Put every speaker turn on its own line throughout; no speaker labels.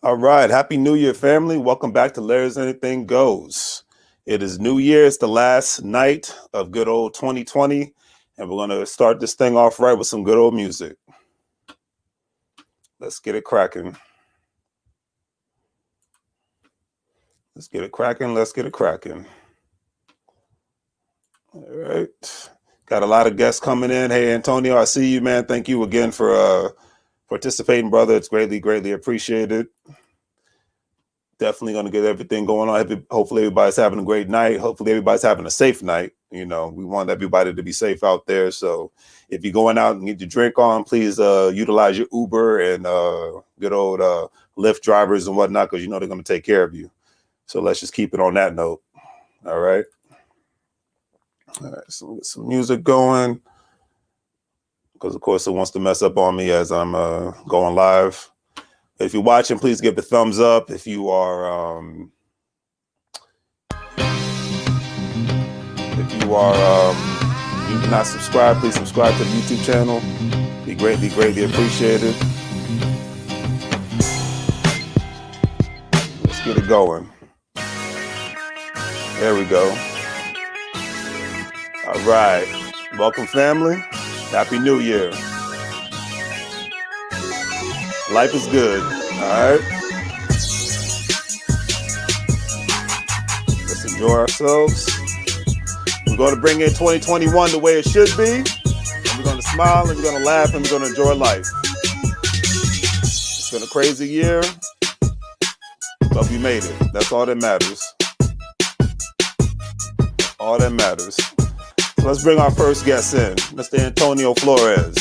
All right. Happy New Year, family. Welcome back to Larry's Anything Goes. It is New Year. It's the last night of good old 2020, and we're going to start this thing off right with some good old music. Let's get it cracking. Let's get it cracking. Let's get it cracking. All right. Got a lot of guests coming in. Hey, Antonio, I see you, man. Thank you again for participating, brother. It's greatly appreciated. Definitely going to get everything going on. Hopefully everybody's having a great night. Hopefully everybody's having a safe night. You know, we want everybody to be safe out there. So if you're going out and get your drink on, please utilize your Uber and good old Lyft drivers and whatnot, because you know they're going to take care of you. So let's just keep it on that note. All right. All right. So we'll get some music going, because of course it wants to mess up on me as I'm going live. If you're watching, please give the thumbs up. If you are you did not subscribe, please subscribe to the YouTube channel. Be greatly appreciated. Let's get it going. There we go. All right. Welcome, family. Happy New Year. Life is good. All right. Let's enjoy ourselves. We're going to bring in 2021 the way it should be. And we're going to smile and we're going to laugh and we're going to enjoy life. It's been a crazy year, but we made it. That's all that matters. All that matters. So let's bring our first guest in, Mr. Antonio Flores.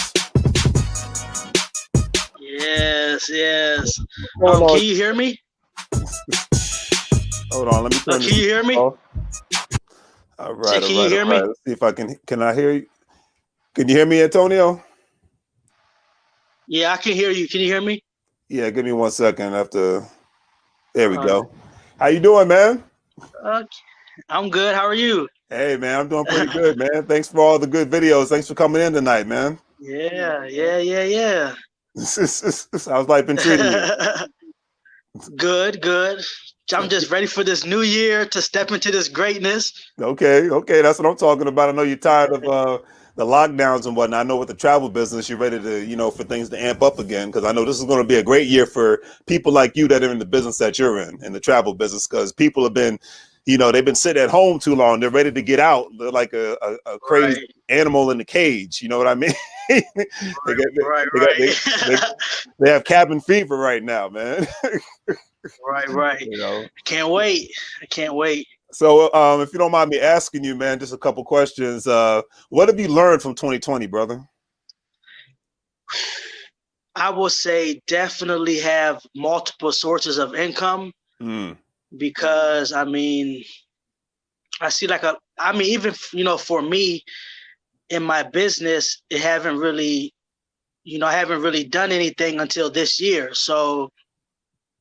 Yes. Can you hear me?
Hold on, let me turn
Can you hear me?
off. All right,
Can you hear me?
Let's see if I can I hear you? Can you hear me, Antonio?
Yeah, I can hear you. Can you hear me?
Yeah, give me 1 second after. There we go. How you doing, man?
I'm good. How are you?
Hey, man, I'm doing pretty good, man. Thanks for all the good videos. Thanks for coming in tonight, man.
Yeah.
How's life been treating you?
Good. I'm just ready for this new year to step into this greatness.
Okay, that's what I'm talking about. I know you're tired of the lockdowns and whatnot. I know with the travel business, you're ready to, for things to amp up again, because I know this is going to be a great year for people like you that are in the business that you're in the travel business, because people have been, they've been sitting at home too long. They're ready to get out. They're like a crazy animal in the cage. You know what I mean? They have cabin fever right now, man.
Right. I can't wait.
So, if you don't mind me asking you, man, just a couple questions. What have you learned from 2020, brother?
I will say definitely have multiple sources of income. Because I see even for me in my business, I haven't really done anything until this year. So,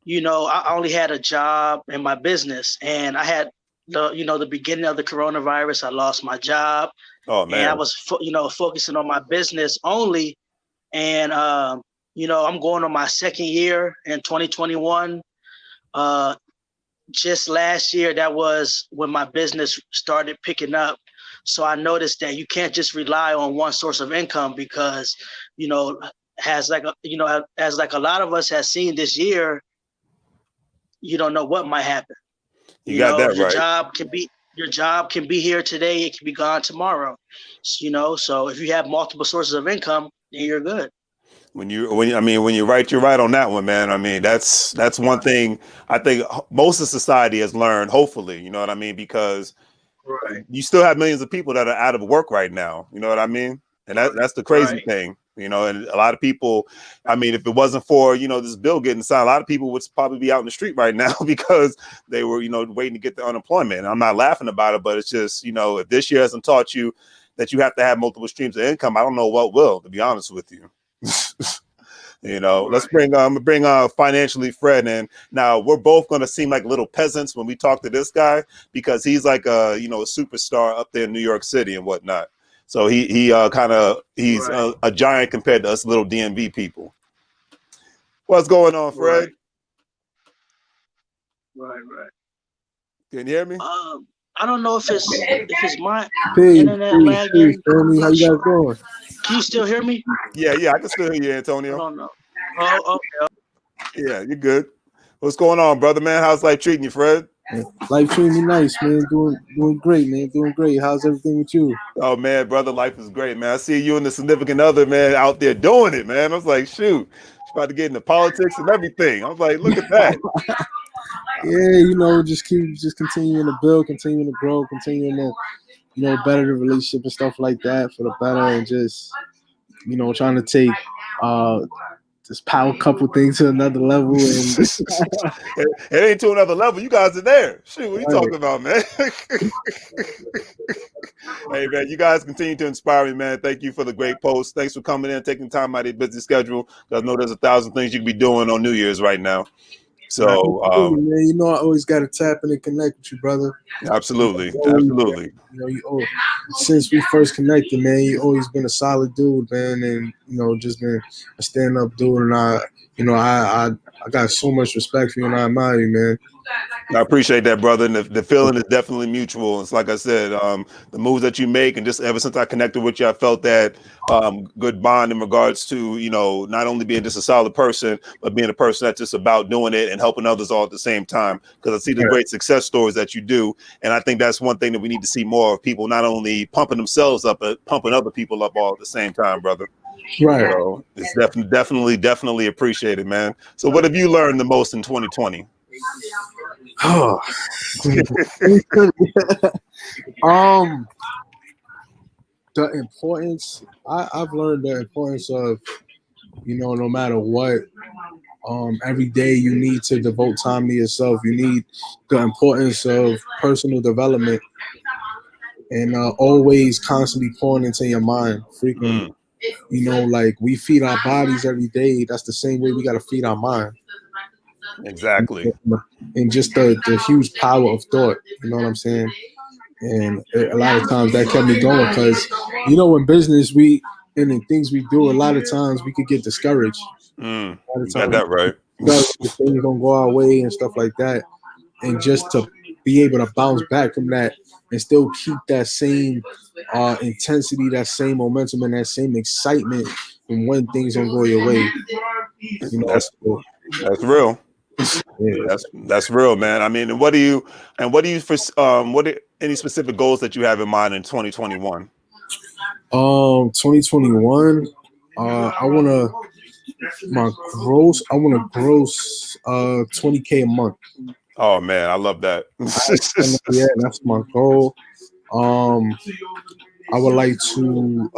I only had a job in my business, and I had the beginning of the coronavirus. I lost my job.
Oh man!
And I was focusing on my business only, and I'm going on my second year in 2021. Just last year, that was when my business started picking up. So I noticed that you can't just rely on one source of income, because, as like a lot of us has seen this year, you don't know what might happen.
You got that
your
right.
Your job can be here today. It can be gone tomorrow. So if you have multiple sources of income, then you're good.
When you're right, you're right on that one, man. I mean, that's one thing I think most of society has learned, hopefully, you know what I mean? Because you still have millions of people that are out of work right now. You know what I mean? And that's the crazy thing, and a lot of people, if it wasn't for, this bill getting signed, a lot of people would probably be out in the street right now because they were, waiting to get the unemployment. And I'm not laughing about it, but it's just, if this year hasn't taught you that you have to have multiple streams of income, I don't know what will, to be honest with you. Let's bring financially Fred in. Now we're both going to seem like little peasants when we talk to this guy, because he's like a superstar up there in New York City and whatnot. So he's
Right.
a giant compared to us little DMV people. What's going on, Fred?
Right. Right.
Can you hear me?
I don't know if it's my
Peace,
internet
peace, peace,
lagging. I'm
family. How
not
you guys
sure.
doing?
Can you still hear me?
Yeah, I can still hear you,
I
Antonio.
don't know. Oh, okay.
Yeah, you're good. What's going on, brother, man? How's life treating you, Fred?
Life treating me nice, man. Doing great, man. Doing great. How's everything with you?
Oh man, brother, life is great, man. I see you and the significant other, man, out there doing it, man. I was like, shoot, she's about to get into politics and everything. I was like, look at that.
Yeah, just continuing to build, continuing to grow, continuing to, better the relationship and stuff like that for the better, and just, trying to take this power couple thing to another level. And
It ain't to another level. You guys are there. Shoot, what are you
right.
talking about, man? Hey, man, you guys continue to inspire me, man. Thank you for the great posts. Thanks for coming in, taking time out of your busy schedule. I know there's 1,000 things you could be doing on New Year's right now. So,
Absolutely, man. I always got to tap in and connect with you, brother.
absolutely,
Always,
absolutely.
since we first connected, man, you always been a solid dude, man, and just been a stand up dude, and I got so much respect for you, and I admire you, man.
I appreciate that, brother. And the feeling is definitely mutual. It's like I said, the moves that you make, and just ever since I connected with you, I felt that good bond in regards to, not only being just a solid person, but being a person that's just about doing it and helping others all at the same time. Because I see the great success stories that you do. And I think that's one thing that we need to see more of, people not only pumping themselves up, but pumping other people up all at the same time, brother.
Right.
So it's definitely appreciated, man. So what have you learned the most in 2020?
Oh. The importance I've learned the importance of, no matter what, every day you need to devote time to yourself. You need the importance of personal development, and always constantly pouring into your mind frequently. Like we feed our bodies every day. That's the same way we got to feed our mind.
Exactly.
And just the huge power of thought. You know what I'm saying? And a lot of times that kept me going because, in business, and in things we do, a lot of times we could get discouraged. A lot of
You got
times
that right.
things don't go our way and stuff like that. And just to be able to bounce back from that and still keep that same intensity, that same momentum, and that same excitement from when things don't go your way.
That's real.
Yeah.
That's real, man. I mean, and what do you for what are any specific goals that you have in mind in 2021?
2021. I want to gross 20K a month.
Oh man, I love that.
Yeah, that's my goal. I would like to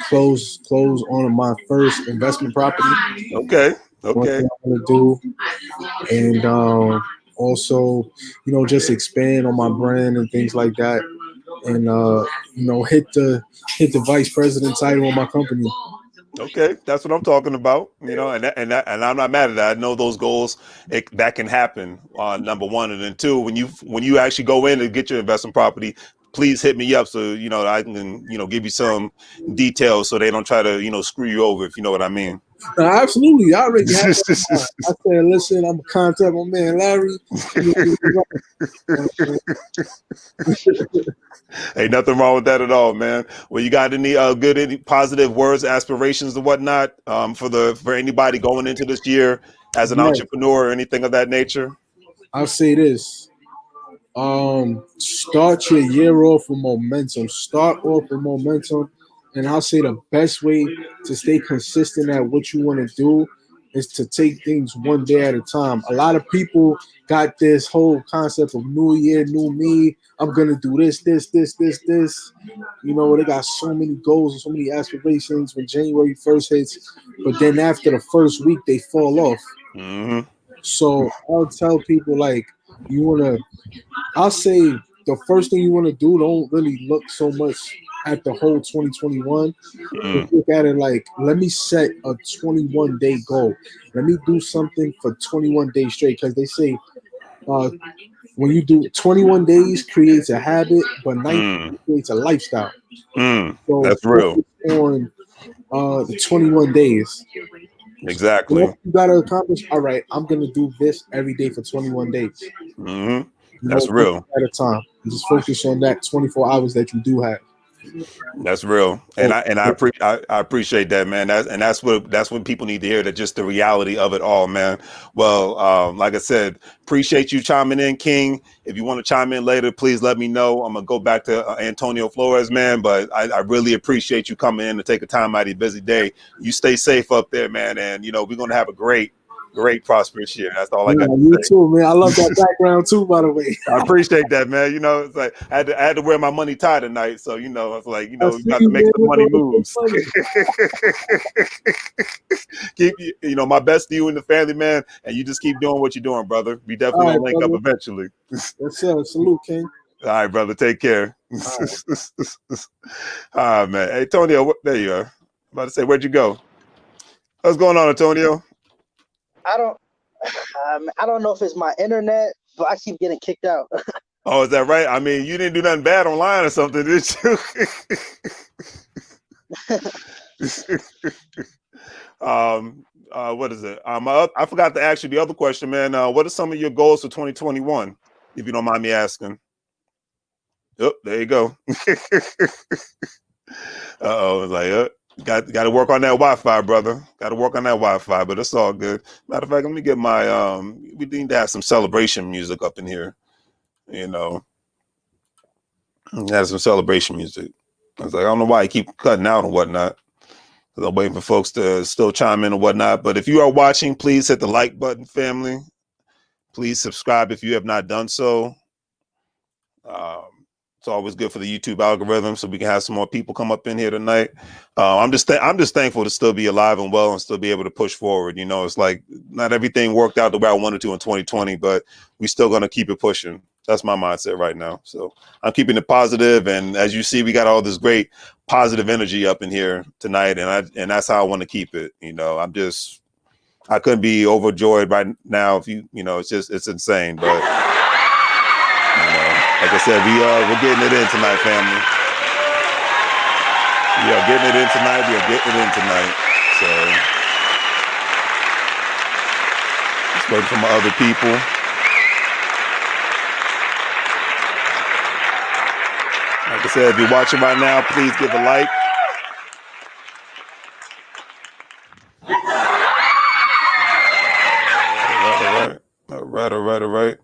close on my first investment property.
Okay.
One thing I want to do, and also, just expand on my brand and things like that, and hit the vice president title on my company.
Okay, that's what I'm talking about. And I'm not mad at that. I know those goals that can happen. Number one, and then two, when you actually go in and get your investment property, please hit me up so I can give you some details so they don't try to screw you over, if you know what I mean.
Absolutely, I already have that in mind. I said, listen, I'm gonna contact my man Larry.
Ain't nothing wrong with that at all, man. Well, you got any any positive words, aspirations, and whatnot for anybody going into this year as an
Yes,
entrepreneur or anything of that nature?
I'll say this. Start your year off with momentum. Start off with momentum. And I'll say the best way to stay consistent at what you want to do is to take things one day at a time. A lot of people got this whole concept of new year, new me. I'm gonna do this. They got so many goals and so many aspirations when January 1st hits, but then after the first week they fall off.
Mm-hmm.
So I'll tell people, like, I'll say the first thing you want to do, don't really look so much at the whole 2021. Just look at it like, let me set a 21-day goal. Let me do something for 21 days straight. Because they say when you do 21 days creates a habit, but 90 creates a lifestyle. So
That's real.
focus on the 21 days.
Exactly.
What you gotta accomplish? All right, I'm gonna do this every day for 21 days.
That's
One
real.
at a time. You just focus on that 24 hours that you do have.
That's real, and I appreciate that, man. That's what people need to hear. That just the reality of it all, man. Well, like I said, appreciate you chiming in, King. If you want to chime in later, please let me know. I'm gonna go back to Antonio Flores, man. But I really appreciate you coming in to take a time out of your busy day. You stay safe up there, man, and we're gonna have a great, prosperous year. That's all I got to
You
say.
too, man. I love that background too, by the way.
I appreciate that, man. It's like I had to wear my money tie tonight, so I was like,
I
you
see
got to
you,
make
man.
some money
You're doing
moves.
funny.
Keep my best to you and the family, man, and you just keep doing what you're doing, brother. We definitely
All
gonna
right,
link up
brother.
eventually.
Yes, sir. Salute, King.
All right, brother. Take care.
All right.
All right, man. Hey, Antonio, there you are. I'm about to say, where'd you go? What's going on, Antonio?
I don't know if it's my internet, but I keep getting kicked out.
Oh, is that right? I mean, you didn't do nothing bad online or something, did you? What is it? I forgot to ask you the other question, man. What are some of your goals for 2021, if you don't mind me asking? Oh, there you go. Uh-oh, it's like, got to work on that Wi-Fi, brother. Got to work on that Wi-Fi, but it's all good. Matter of fact, let me get my we need to have some celebration music up in here. Have some celebration music. I was like, I don't know why I keep cutting out and whatnot. I'm waiting for folks to still chime in and whatnot. But if you are watching, please hit the like button, family. Please subscribe if you have not done so. It's always good for the YouTube algorithm, so we can have some more people come up in here tonight. I'm just thankful to still be alive and well and still be able to push forward. It's like not everything worked out the way I wanted to in 2020, but we still gonna keep it pushing. That's my mindset right now. So I'm keeping it positive, and as you see, we got all this great positive energy up in here tonight, and that's how I want to keep it. I couldn't be overjoyed right now. If it's insane, but. Like I said, we're getting it in tonight, family. We are getting it in tonight. We are getting it in tonight. So just waiting for my other people. Like I said, if you're watching right now, please give a like. All right.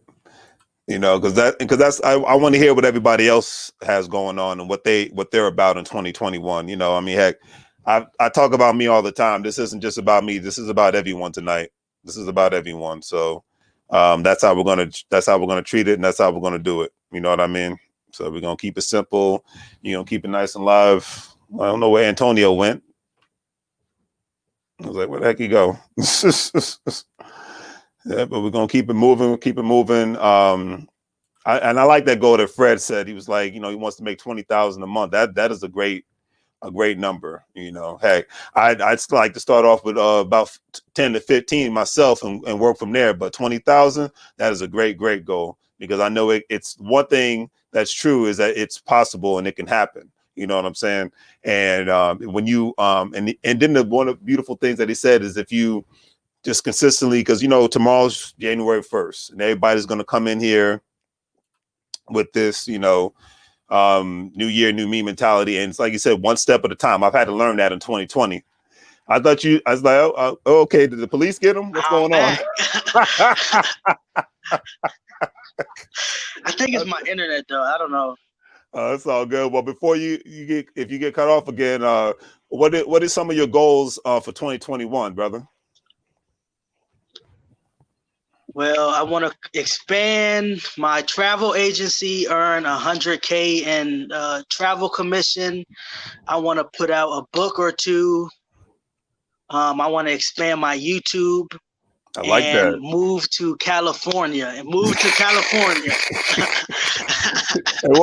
Because I want to hear what everybody else has going on and what they're about in 2021. Heck, I talk about me all the time. This isn't just about me. This is about everyone tonight. This is about everyone. So that's how we're gonna treat it, and that's how we're gonna do it. You know what I mean? So we're gonna keep it simple. Keep it nice and live. I don't know where Antonio went. I was like, where the heck he go? Yeah, but we're gonna keep it moving. Keep it moving. I like that goal that Fred said. He was like, he wants to make 20,000 a month. That is a great number. Heck, I'd still like to start off with about 10 to 15 myself and work from there. But 20,000, that is a great goal, because I know it's one thing that's true is that it's possible and it can happen. You know what I'm saying? And when you and then one of the beautiful things that he said is if you just consistently, because tomorrow's January 1st and everybody's going to come in here with this, new year, new me mentality. And it's like you said, one step at a time. I've had to learn that in 2020. I was like, okay, did the police get him? What's going on?
I think it's my internet though. I don't know.
That's all good. Well, before if you get cut off again, what is some of your goals for 2021, brother?
Well, I want to expand my travel agency, earn $100K in travel commission. I want to put out a book or two. I want to expand my YouTube.
I like that.
Move to California. And
what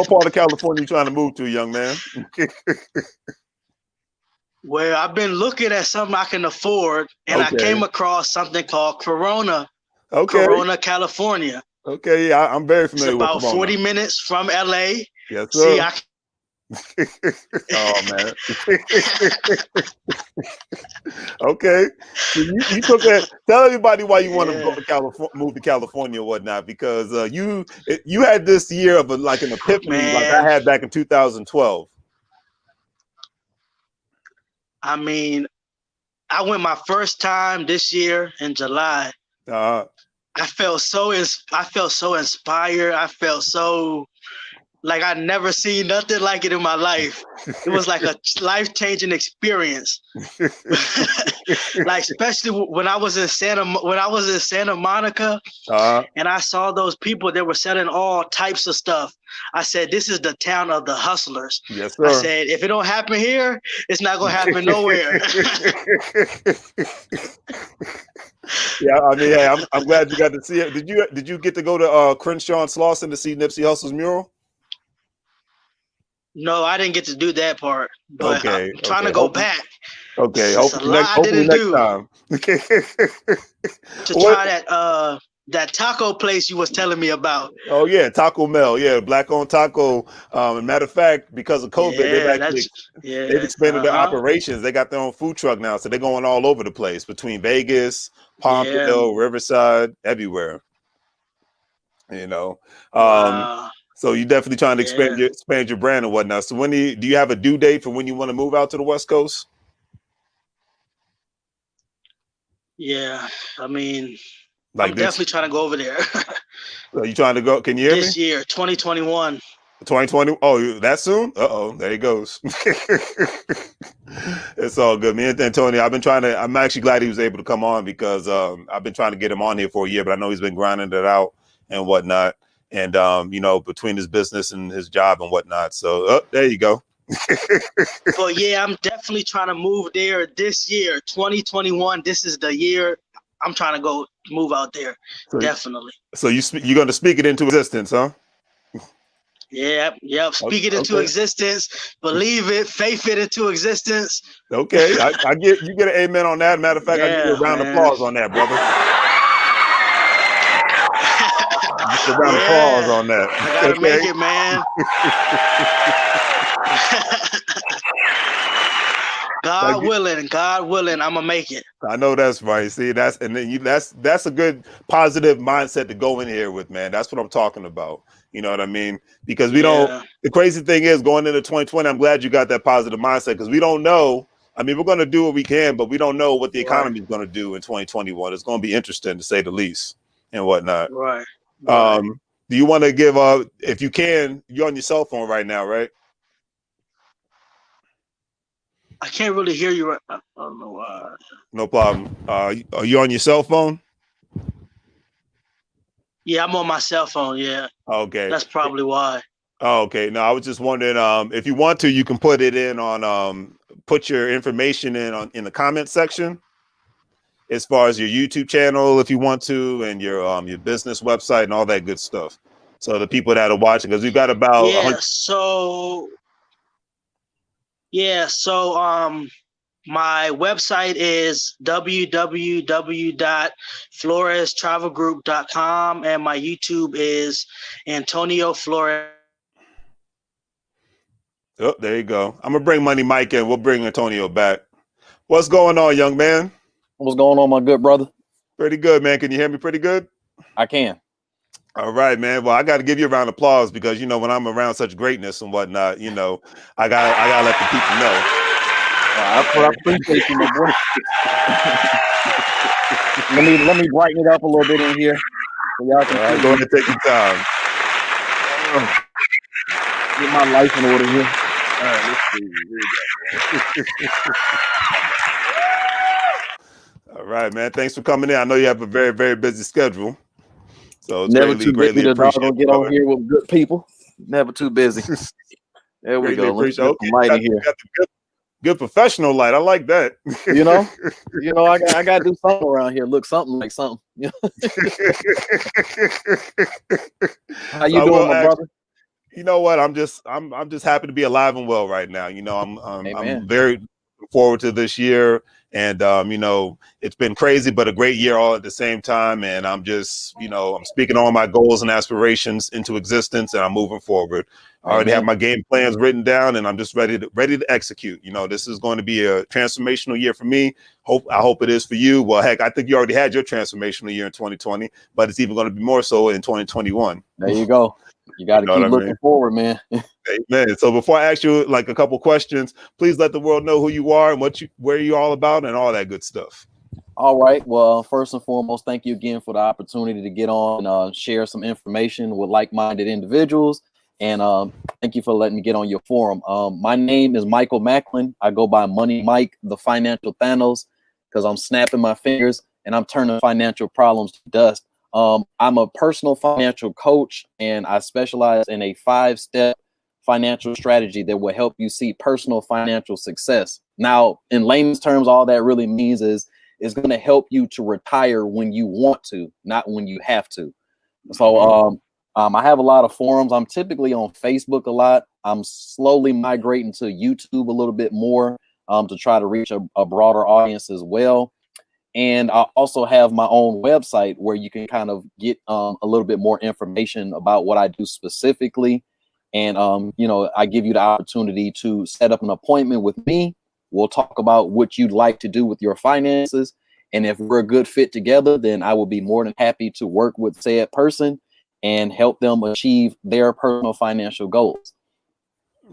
part of California are you trying to move to, young man?
Well, I've been looking at something I can afford, and I came across something called Corona.
Okay.
Corona, California.
Okay, yeah, I'm very
It's
familiar with
about
Pomona.
40 minutes from LA.
Yes,
See,
sir. Oh man. Okay. So you took that. Tell everybody why you want to go to California, move to California or whatnot, because you had this year of like an epiphany, like I
Man,
had back in 2012.
I mean, I went my first time this year in July. I felt so inspired. I felt so like I'd never seen nothing like it in my life. It was like a life-changing experience. Like especially when I was in Santa Monica, and I saw those people that were selling all types of stuff. I said, "This is the town of the hustlers."
Yes, sir.
I said, "If it don't happen here, it's not gonna happen nowhere."
Yeah, I mean, hey, I'm glad you got to see it. Did you get to go to Crenshaw and Slauson to see Nipsey Hussle's mural?
No, I didn't get to do that part, but
Okay,
I'm trying to go back.
Okay,
It's a lot I
hopefully
didn't
next
do.
time.
To try that taco place you was telling me about.
Oh yeah, Taco Mel, yeah, black owned taco. Matter of fact, because of COVID, they've expanded their operations. They got their own food truck now, so they're going all over the place between Vegas, Palmdale, Riverside, everywhere. You know,
Wow.
so you're definitely trying to expand your brand and whatnot. So when do you have a due date for when you want to move out to the West Coast?
Yeah, I mean, like I'm definitely trying to go over there.
Are you trying to go? Can you hear me?
This year, 2021.
2020. Oh, that soon? There he goes. It's all good. Me and Antonio, I'm actually glad he was able to come on because I've been trying to get him on here for a year, but I know he's been grinding it out and whatnot. And between his business and his job and whatnot. So there you go.
But yeah, I'm definitely trying to move there this year, 2021. This is the year I'm trying to go move out there. Definitely.
So you're going to speak it into existence, huh?
Yep. Speak it into existence. Believe it. Faith it into existence.
Okay, you get an amen on that. Matter of fact, I give you a round of applause on that, brother. Just a round of applause on that.
I gotta make it, man. God willing, I'm gonna make it.
I know that's right. See, that's a good positive mindset to go in here with, man. That's what I'm talking about. You know what I mean? Because we don't. The crazy thing is, going into 2020, I'm glad you got that positive mindset because we don't know. I mean, we're going to do what we can, but we don't know what the economy is going to do in 2021. It's going to be interesting to say the least and whatnot.
Right.
Do you want to give if you can? You're on your cell phone right now, right?
I can't really hear you right now. I don't know why.
No problem. Are you on your cell phone?
Yeah, I'm on my cell phone. Yeah.
Okay.
That's probably why.
Oh, okay. No, I was just wondering if you want to, you can put it in on put your information in the comment section as far as your YouTube channel if you want to, and your business website and all that good stuff. So the people that are watching, because we've got about
my website is www.florestravelgroup.com and my YouTube is Antonio Flores.
Oh, there you go. I'm gonna bring Money Mike in. We'll bring Antonio back. What's going on, young man?
What's going on, my good brother?
Pretty good, man. Can you hear me pretty good?
I can.
All right, man. Well, I got to give you a round of applause because when I'm around such greatness and whatnot, I gotta let the people know.
That's what I appreciate you, my boy. let me brighten it up a little bit in here. So y'all can
go ahead and take your time.
Get my life in order here.
All right, let's see. All right, man. Thanks for coming in. I know you have a very, very busy schedule. So it's
never too busy to get on here with good people. Never too busy. There we go. Let's get some light in here.
Good professional light. I like that.
I got to do something around here. Look something like something. How you doing, my brother?
You know what? I'm just happy to be alive and well right now. I'm very forward to this year. And, you know, it's been crazy, but a great year all at the same time. And I'm just, you know, I'm speaking all my goals and aspirations into existence, and I'm moving forward. I already have my game plans written down, and I'm just ready to execute. You know, this is going to be a transformational year for me. I hope it is for you. Well, heck, I think you already had your transformational year in 2020, but it's even going to be more so in 2021.
There you go. You got to keep looking forward, man.
Amen. So before I ask you like a couple questions, please let the world know who you are and where you're all about and all that good stuff.
All right. Well, first and foremost, thank you again for the opportunity to get on and share some information with like-minded individuals. And thank you for letting me get on your forum. My name is Michael Macklin. I go by Money Mike, the financial Thanos, because I'm snapping my fingers and I'm turning financial problems to dust. I'm a personal financial coach, and I specialize in a 5-step financial strategy that will help you see personal financial success. Now, in layman's terms, all that really means is it's going to help you to retire when you want to, not when you have to. So I have a lot of forums. I'm typically on Facebook a lot. I'm slowly migrating to YouTube a little bit more to try to reach a broader audience as well. And I also have my own website where you can kind of get a little bit more information about what I do specifically. And, you know, I give you the opportunity to set up an appointment with me. We'll talk about what you'd like to do with your finances. And if we're a good fit together, then I will be more than happy to work with said person and help them achieve their personal financial goals.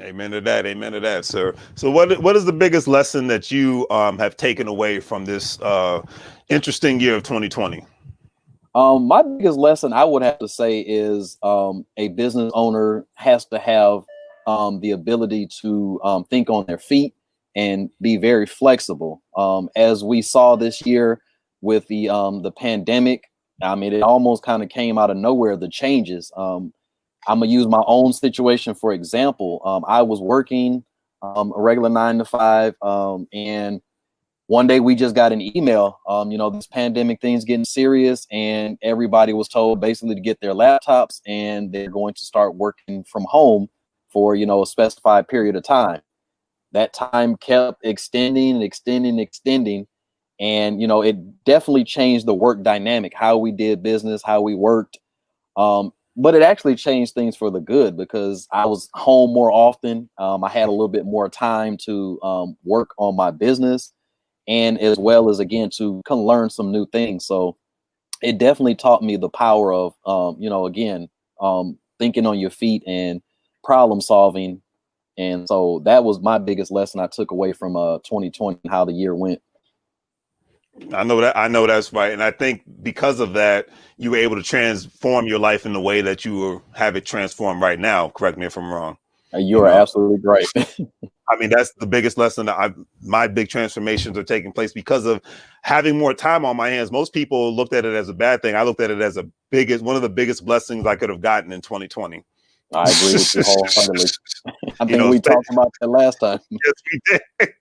Amen to that. Amen to that, sir. So what is the biggest lesson that you have taken away from this interesting year of 2020?
My biggest lesson I would have to say is a business owner has to have the ability to think on their feet and be very flexible. As we saw this year with the pandemic, I mean, it almost kind of came out of nowhere, the changes. I'm gonna use my own situation for example. I was working a regular 9 to 5, and one day we just got an email, you know, this pandemic thing's getting serious, and everybody was told basically to get their laptops and they're going to start working from home for, you know, a specified period of time. That time kept extending and extending. And, you know, it definitely changed the work dynamic, how we did business, how we worked. But it actually changed things for the good because I was home more often. I had a little bit more time to work on my business, and as well as, again, to kind of learn some new things. So it definitely taught me the power of, you know, again, thinking on your feet and problem solving. And so that was my biggest lesson I took away from 2020 and how the year went.
I know that's right. And I think because of that, you were able to transform your life in the way that you have it transformed right now. Correct me if I'm wrong.
You are absolutely right.
I mean, that's the biggest lesson that my big transformations are taking place because of having more time on my hands. Most people looked at it as a bad thing. I looked at it as one of the biggest blessings I could have gotten in 2020.
I agree with you wholeheartedly. I think we talked about that last time.
Yes, we did.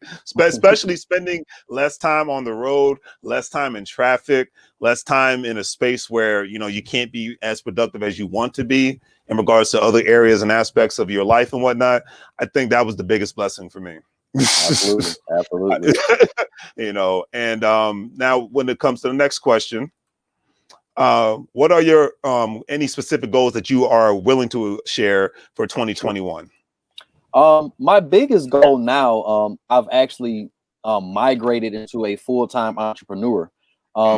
Especially spending less time on the road, less time in traffic, less time in a space where, you know, you can't be as productive as you want to be in regards to other areas and aspects of your life and whatnot. I think that was the biggest blessing for me.
Absolutely.
You know, and now when it comes to the next question, what are your any specific goals that you are willing to share for 2021?
My biggest goal now, I've actually migrated into a full-time entrepreneur.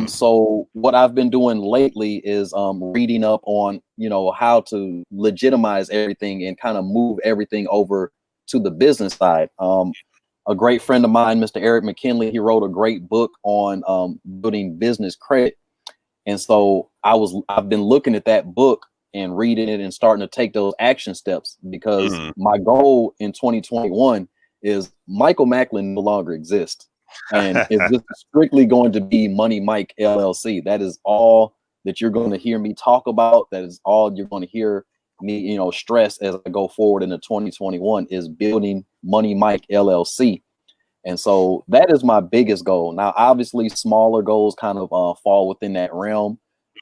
So what I've been doing lately is reading up on, you know, how to legitimize everything and kind of move everything over to the business side. A great friend of mine, Mr. Eric McKinley, he wrote a great book on building business credit. And so I've been looking at that book and reading it and starting to take those action steps because my goal in 2021 is Michael Macklin no longer exists. And it's just strictly going to be Money Mike LLC. That is all that you're going to hear me talk about. That is all you're going to hear me, you know, stress as I go forward into 2021 is building Money Mike LLC. And so that is my biggest goal. Now, obviously, smaller goals kind of fall within that realm.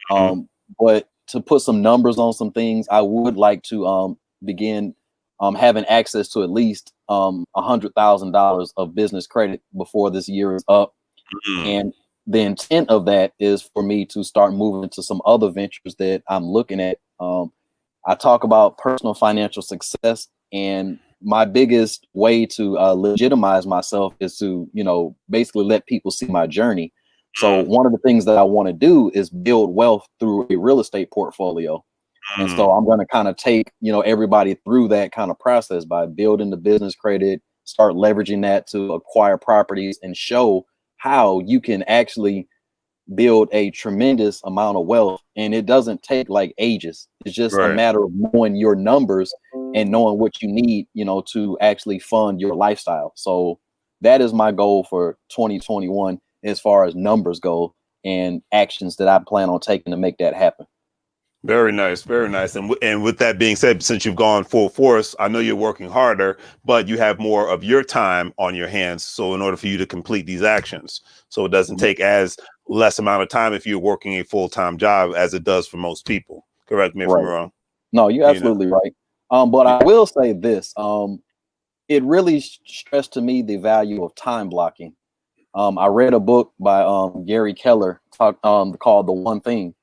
But to put some numbers on some things, I would like to begin having access to at least $100,000 of business credit before this year is up. And the intent of that is for me to start moving into some other ventures that I'm looking at. I talk about personal financial success, and my biggest way to legitimize myself is to, basically let people see my journey. So one of the things that I want to do is build wealth through a real estate portfolio. And so I'm going to kind of take, everybody through that kind of process by building the business credit, start leveraging that to acquire properties, and show how you can actually build a tremendous amount of wealth. And it doesn't take like ages. It's just a matter of knowing your numbers and knowing what you need, to actually fund your lifestyle. So that is my goal for 2021 as far as numbers go and actions that I plan on taking to make that happen.
Very nice, very nice. And with that being said, since you've gone full force, I know you're working harder, but you have more of your time on your hands. So in order for you to complete these actions, so it doesn't take as less amount of time if you're working a full-time job as it does for most people. Correct me if I'm wrong.
No, you're absolutely right. But I will say this. It really stressed to me the value of time blocking. I read a book by Gary Keller called The One Thing.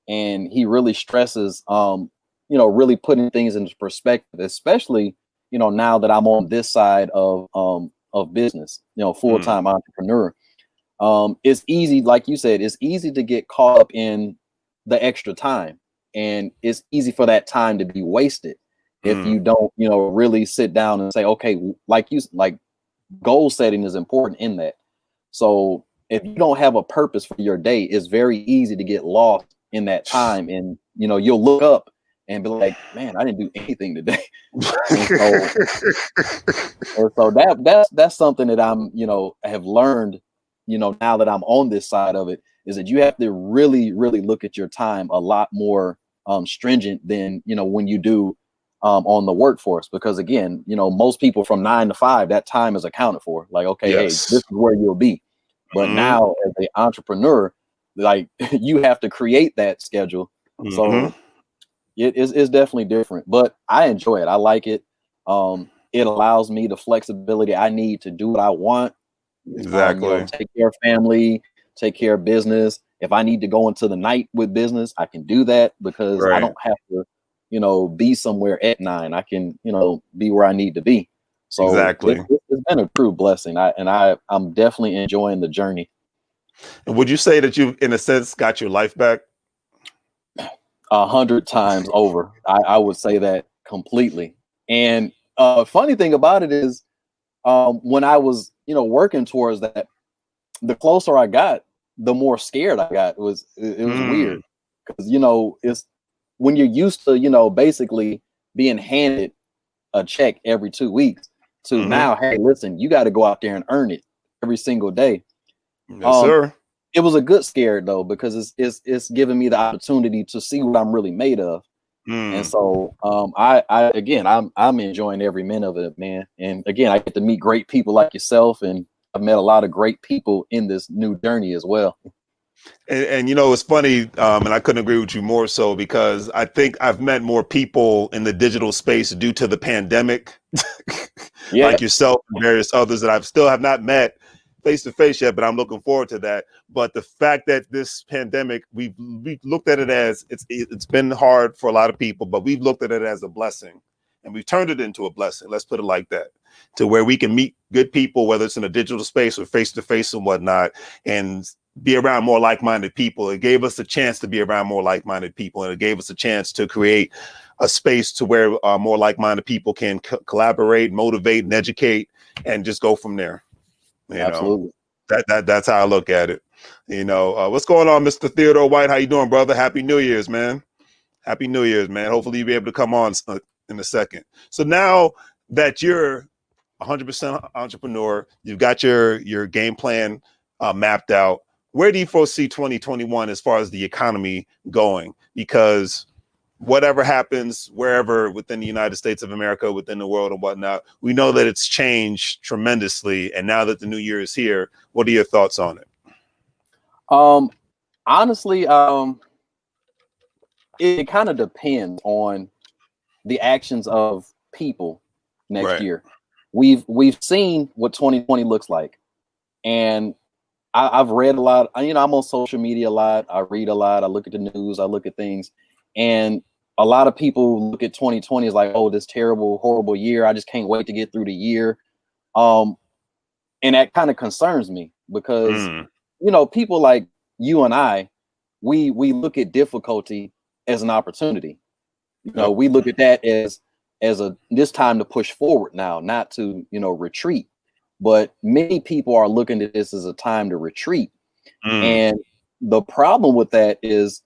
And he really stresses, really putting things into perspective, especially, now that I'm on this side of business, full-time entrepreneur. It's easy, like you said, it's easy to get caught up in the extra time, and it's easy for that time to be wasted if you don't, really sit down and say, okay, like goal setting is important in that. So if you don't have a purpose for your day, it's very easy to get lost in that time, and you'll look up and be like, man, I didn't do anything today. and so that's something that I'm have learned now that I'm on this side of it, is that you have to really look at your time a lot more stringent than when you do on the workforce, because again, most people from 9 to 5, that time is accounted for, like, okay, hey, this is where you'll be. But now as an entrepreneur, like, you have to create that schedule. So it's definitely different, but I enjoy it. I like it. It allows me the flexibility I need to do what I want.
Exactly.
Take care of family, take care of business. If I need to go into the night with business, I can do that, because I don't have to, be somewhere at 9. I can, be where I need to be. So
exactly.
It's been a true blessing. I'm definitely enjoying the journey.
And would you say that you, in a sense, got your life back?
100 times over. I would say that completely. And funny thing about it is, when I was, working towards that, the closer I got, the more scared I got. It was weird, because it's when you're used to basically being handed a check every 2 weeks to now, hey, listen, you got to go out there and earn it every single day.
Yes, sir.
It was a good scare though, because it's giving me the opportunity to see what I'm really made of. And so I'm enjoying every minute of it, man. And again, I get to meet great people like yourself, and I've met a lot of great people in this new journey as well.
And it's funny, and I couldn't agree with you more so, because I think I've met more people in the digital space due to the pandemic, like yourself and various others that I still have not met face to face yet, but I'm looking forward to that. But the fact that this pandemic, we've looked at it as it's been hard for a lot of people, but we've looked at it as a blessing, and we've turned it into a blessing. Let's put it like that, to where we can meet good people, whether it's in a digital space or face to face and whatnot, and be around more like-minded people. It gave us a chance to be around more like-minded people, and it gave us a chance to create a space to where more like-minded people can collaborate, motivate, and educate, and just go from there.
Absolutely.
That's how I look at it. What's going on, Mr. Theodore White? How you doing, brother? Happy New Year's, man. Happy New Year's, man. Hopefully you'll be able to come on in a second. So now that you're 100% entrepreneur, you've got your game plan mapped out, where do you foresee 2021 as far as the economy going? Because whatever happens, wherever within the United States of America, within the world and whatnot, we know that it's changed tremendously. And now that the new year is here, what are your thoughts on it?
Honestly, it kind of depends on the actions of people next year. we've seen what 2020 looks like, and I've read a lot. I'm on social media a lot. I read a lot. I look at the news. I look at things, and a lot of people look at 2020 as like, oh, this terrible, horrible year. I just can't wait to get through the year. And that kind of concerns me because people like you and I, we look at difficulty as an opportunity. We look at that as this time to push forward now, not to retreat. But many people are looking at this as a time to retreat. And the problem with that is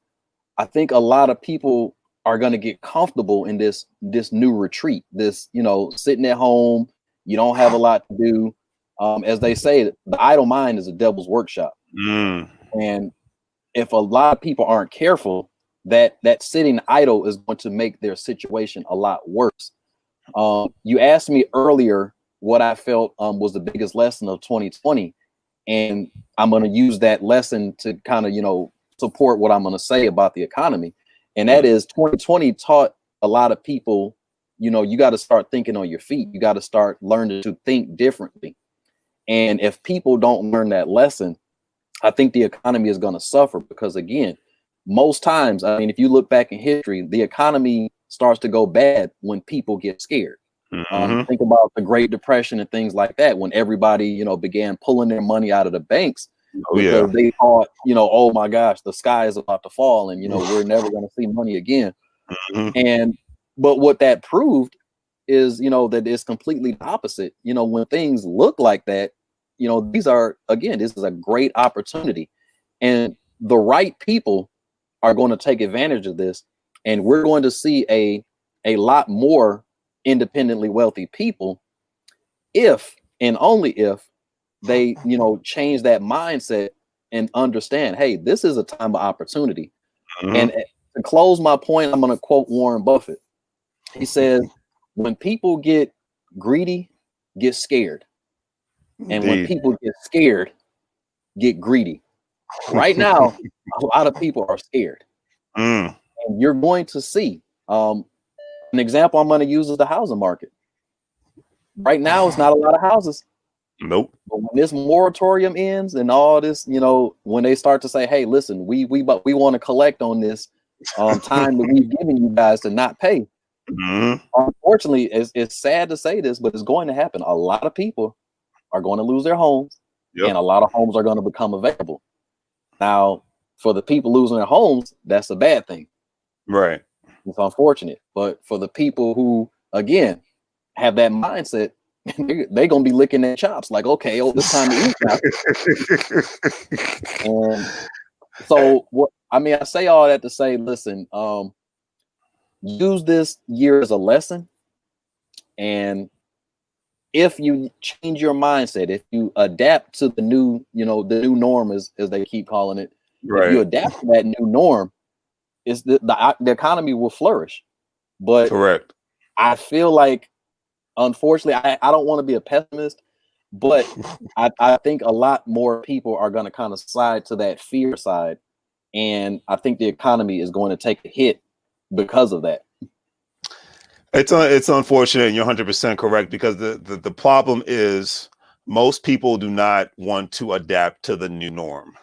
I think a lot of people are going to get comfortable in this new retreat, this, sitting at home. You don't have a lot to do. As they say, the idle mind is a devil's workshop. And if a lot of people aren't careful, that sitting idle is going to make their situation a lot worse. You asked me earlier what I felt was the biggest lesson of 2020. And I'm going to use that lesson to kind of, support what I'm going to say about the economy. And that is 2020 taught a lot of people, you got to start thinking on your feet. You got to start learning to think differently. And if people don't learn that lesson, I think the economy is going to suffer because, again, most times, I mean, if you look back in history, the economy starts to go bad when people get scared. Think about the Great Depression and things like that, when everybody, began pulling their money out of the banks because they thought, oh my gosh, the sky is about to fall and, we're never going to see money again. But what that proved is, that it's completely the opposite. When things look like that, this is a great opportunity, and the right people are going to take advantage of this. And we're going to see a lot more independently wealthy people if and only if they change that mindset and understand, hey, this is a time of opportunity. And to close my point, I'm going to quote Warren Buffett. He says, when people get greedy, get scared. And when people get scared, get greedy. Right now, a lot of people are scared. And you're going to see an example I'm going to use is the housing market. Right now, it's not a lot of houses.
Nope.
But when this moratorium ends and all this, when they start to say, hey, listen, we want to collect on this time that we've given you guys to not pay. Unfortunately, it's sad to say this, but it's going to happen. A lot of people are going to lose their homes, and a lot of homes are going to become available. Now, for the people losing their homes, that's a bad thing.
Right.
It's unfortunate. But for the people who, again, have that mindset, they're going to be licking their chops like, okay, this time to eat now. And so, I say all that to say, listen, use this year as a lesson. And if you change your mindset, if you adapt to the new, the new norm, as they keep calling it, if you adapt to that new norm, is the economy will flourish. But
correct.
I feel like, unfortunately, I don't want to be a pessimist, but I think a lot more people are going to kind of slide to that fear side. And I think the economy is going to take a hit because of that.
It's unfortunate, and you're 100% correct, because the problem is most people do not want to adapt to the new norm.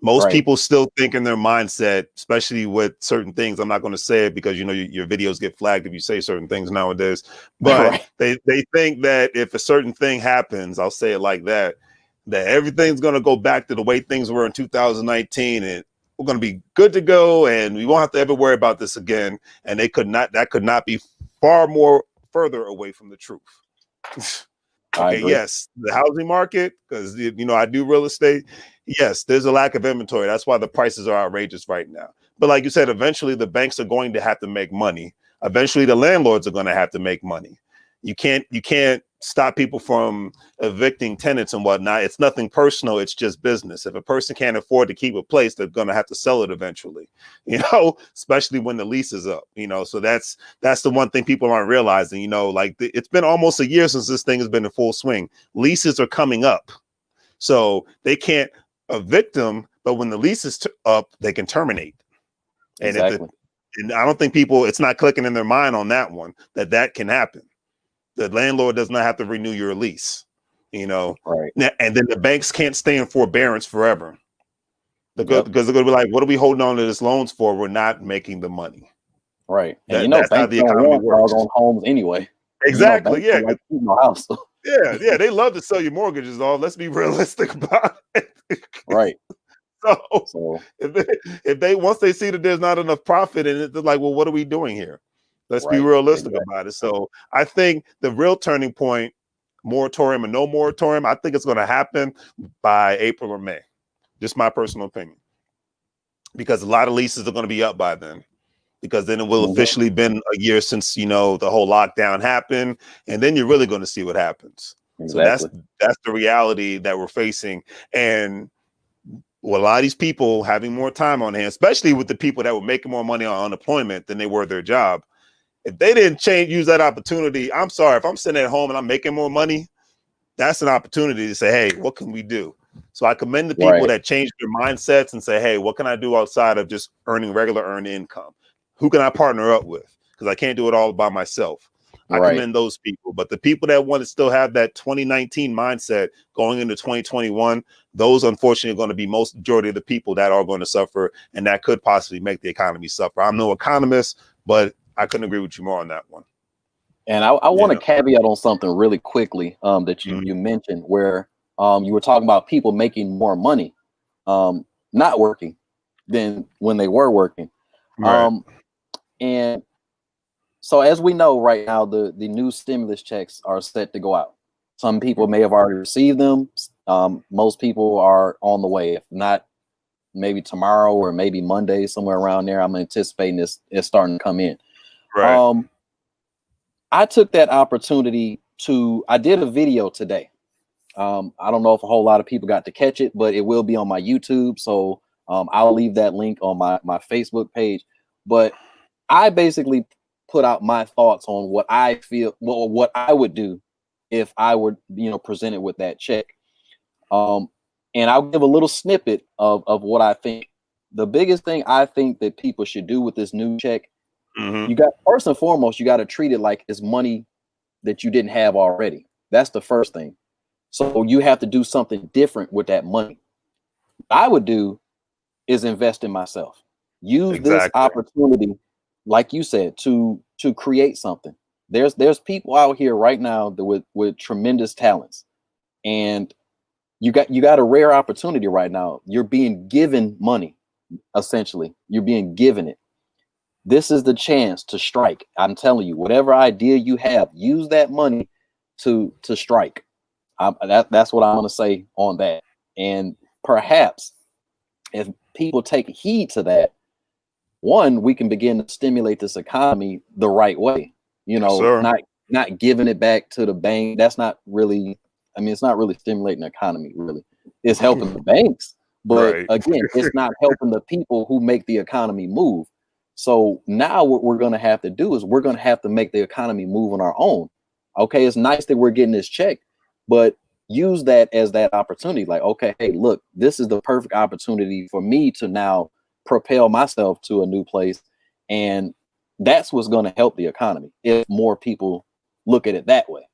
Most people still think in their mindset, especially with certain things. I'm not going to say it because your videos get flagged if you say certain things nowadays. But they think that if a certain thing happens, I'll say it like that everything's going to go back to the way things were in 2019, and we're going to be good to go, and we won't have to ever worry about this again. And that could not be far more further away from the truth. Okay, yes, the housing market, because I do real estate. Yes, there's a lack of inventory. That's why the prices are outrageous right now. But like you said, eventually the banks are going to have to make money. Eventually the landlords are going to have to make money. You can't stop people from evicting tenants and whatnot. It's nothing personal. It's just business. If a person can't afford to keep a place, they're going to have to sell it eventually, especially when the lease is up, so that's the one thing people aren't realizing, it's been almost a year since this thing has been in full swing. Leases are coming up, so they can't evict them, but when the lease is up, they can terminate. And and I don't think it's not clicking in their mind on that one, that can happen. The landlord does not have to renew your lease, you know.
Right.
And then the banks can't stay in forbearance forever. Because
Yep.
they're going to be like, what are we holding on to this loans for? We're not making the money.
Right. And
That's how
banks
the
don't
economy
want
works.
doggone homes anyway.
Exactly.
Banks
Yeah.
don't like keeping no house.
Yeah. They love to sell you mortgages. Let's be realistic about it.
Right.
So if they once they see that there's not enough profit in it, they're like, well, what are we doing here? Let's be realistic about it. So I think the real turning point, moratorium or no moratorium, I think it's going to happen by April or May. Just my personal opinion. Because a lot of leases are going to be up by then. Because then it will officially been a year since, you know, the whole lockdown happened. And then you're really going to see what happens.
Exactly.
So that's the reality that we're facing. And well, a lot of these people having more time on hand, especially with the people that were making more money on unemployment than they were their job. If they didn't use that opportunity, I'm sorry, if I'm sitting at home and I'm making more money, that's an opportunity to say, hey, what can we do? So I commend the people that change their mindsets and say, hey, what can I do outside of just earning regular earned income? Who can I partner up with? Because I can't do it all by myself. I commend those people. But the people that want to still have that 2019 mindset going into 2021, those unfortunately are going to be most majority of the people that are going to suffer, and that could possibly make the economy suffer. I'm no economist, but I couldn't agree with you more on that one.
And I want to caveat on something really quickly that you mentioned, where you were talking about people making more money not working than when they were working.
Right.
And so as we know right now, the new stimulus checks are set to go out. Some people may have already received them. Most people are on the way. If not, maybe tomorrow or maybe Monday, somewhere around there. I'm anticipating it's starting to come in.
Right.
I took that opportunity I did a video today. I don't know if a whole lot of people got to catch it, but it will be on my YouTube. So I'll leave that link on my Facebook page. But I basically put out my thoughts on what I feel, what I would do if I were, presented with that check. And I'll give a little snippet of what I think. The biggest thing I think that people should do with this new check, you got, first and foremost, you got to treat it like it's money that you didn't have already. That's the first thing. So you have to do something different with that money. What I would do is invest in myself. Use this opportunity, like you said, to create something. There's people out here right now that with tremendous talents, and you got a rare opportunity right now. You're being given money, essentially. You're being given it. This is the chance to strike. I'm telling you, whatever idea you have, use that money to strike. That's what I want to say on that. And perhaps if people take heed to that, one, we can begin to stimulate this economy the right way. Not giving it back to the bank. That's not really, it's not really stimulating the economy, really. It's helping the banks. But again, it's not helping the people who make the economy move. So now what we're going to have to do is we're going to have to make the economy move on our own. Okay, it's nice that we're getting this check, but use that as that opportunity. Like, okay, hey, look, this is the perfect opportunity for me to now propel myself to a new place. And that's what's going to help the economy if more people look at it that way.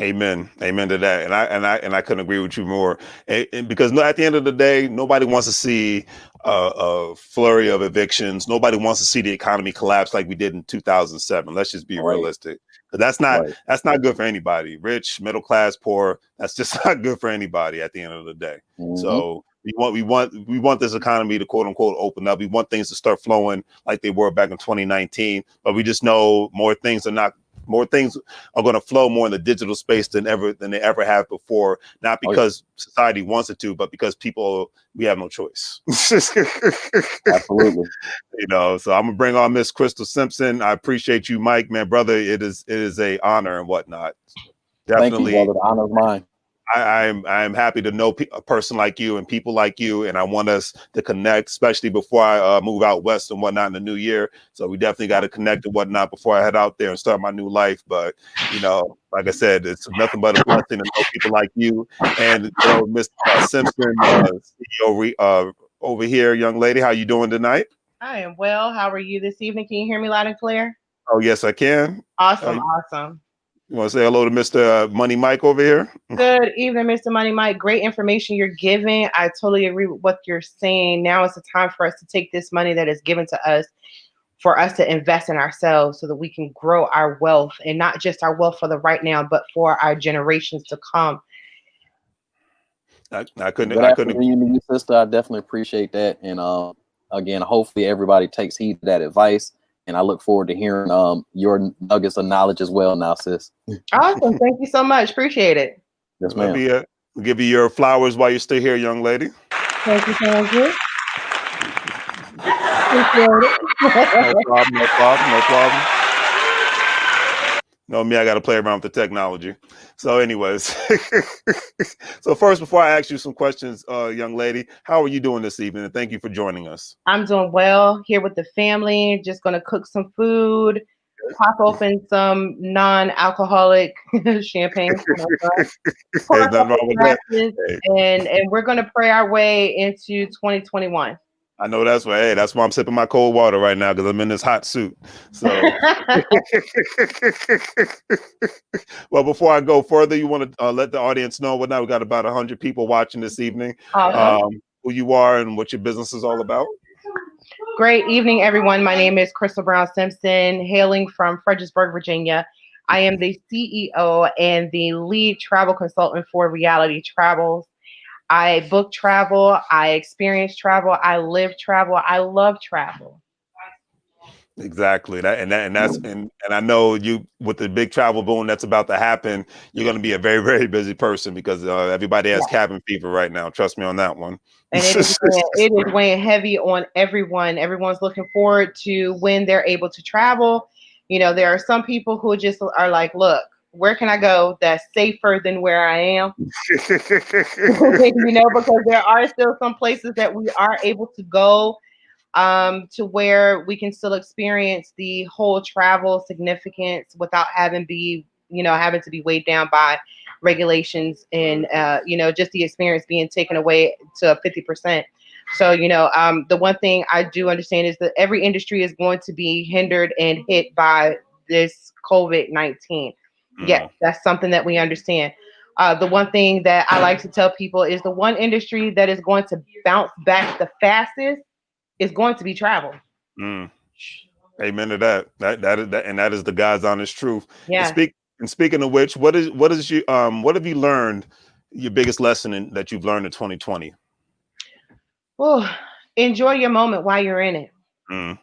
Amen to that. And I couldn't agree with you more. And because at the end of the day, nobody wants to see a flurry of evictions. Nobody wants to see the economy collapse like we did in 2007. Let's just be realistic. Because that's not good for anybody. Rich, middle class, poor. That's just not good for anybody at the end of the day. So we want this economy to quote unquote open up. We want things to start flowing like they were back in 2019. But we just know more things are going to flow more in the digital space than they ever have before. Not because society wants it to, but because we have no choice.
Absolutely.
So I'm gonna bring on Miss Crystal Simpson. I appreciate you, Mike, man, brother. It is a honor and whatnot. Definitely.
Thank you, brother. The honor is mine.
I'm happy to know a person like you and people like you, and I want us to connect, especially before I move out west and whatnot in the new year. So we definitely got to connect and whatnot before I head out there and start my new life. But like I said, it's nothing but a blessing to know people like you and Miss Simpson, CEO over here, young lady. How you doing tonight?
I am well. How are you this evening? Can you hear me loud and clear?
Oh yes, I can.
Awesome.
You want to say hello to Mr. Money Mike over here?
Good evening, Mr. Money Mike. Great information you're giving. I totally agree with what you're saying. Now is the time for us to take this money that is given to us for us to invest in ourselves so that we can grow our wealth, and not just our wealth for the right now, but for our generations to come.
I couldn't.
Good
I couldn't.
afternoon to you, sister. I definitely appreciate that. And again, hopefully everybody takes heed of that advice. And I look forward to hearing your nuggets of knowledge as well now, sis.
Awesome. Thank you so much. Appreciate it.
Yes, ma'am.
We'll give you your flowers while you're still here, young lady.
Thank you, thank you.
No problem, no problem, no problem. No, me, I got to play around with the technology. So anyways, so first, before I ask you some questions, young lady, how are you doing this evening? And thank you for joining us.
I'm doing well here with the family. Just going to cook some food, pop open some non-alcoholic champagne for myself.
There's nothing wrong with that.
And we're going to pray our way into 2021.
I know that's why. Hey, that's why I'm sipping my cold water right now, because I'm in this hot suit. So, well, before I go further, you want to let the audience know what now? We got about 100 people watching this evening. Who you are and what your business is all about.
Great evening, everyone. My name is Crystal Brown Simpson, hailing from Fredericksburg, Virginia. I am the CEO and the lead travel consultant for Reality Travels. I book travel, I experience travel, I live travel, I love travel.
Exactly. And I know you, with the big travel boom that's about to happen, you're going to be a very, very busy person, because everybody has cabin fever right now. Trust me on that one.
And it is weighing heavy on everyone. Everyone's looking forward to when they're able to travel. You know, there are some people who just are like, look, where can I go that's safer than where I am? You know, because there are still some places that we are able to go to where we can still experience the whole travel significance without having to be weighed down by regulations and just the experience being taken away to 50%. So, the one thing I do understand is that every industry is going to be hindered and hit by this COVID-19. Yes, that's something that we understand. The one thing that I like to tell people is the one industry that is going to bounce back the fastest is going to be travel.
Amen to that. That is the God's honest truth.
Yeah.
And speaking of which, what have you learned? Your biggest lesson that you've learned in 2020?
Oh, enjoy your moment while you're in it.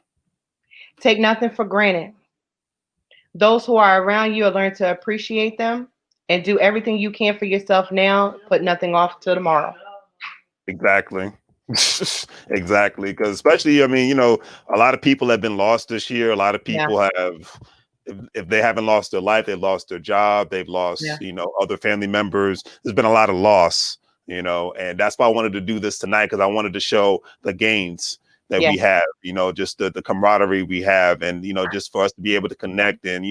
Take nothing for granted. Those who are around you, learn to appreciate them and do everything you can for yourself now. Put nothing off till tomorrow.
Exactly. Exactly. Because especially, I mean, a lot of people have been lost this year. A lot of people have, if they haven't lost their life, they've lost their job. They've lost, other family members. There's been a lot of loss, and that's why I wanted to do this tonight, because I wanted to show the gains that we have, just the camaraderie we have, and, just for us to be able to connect and,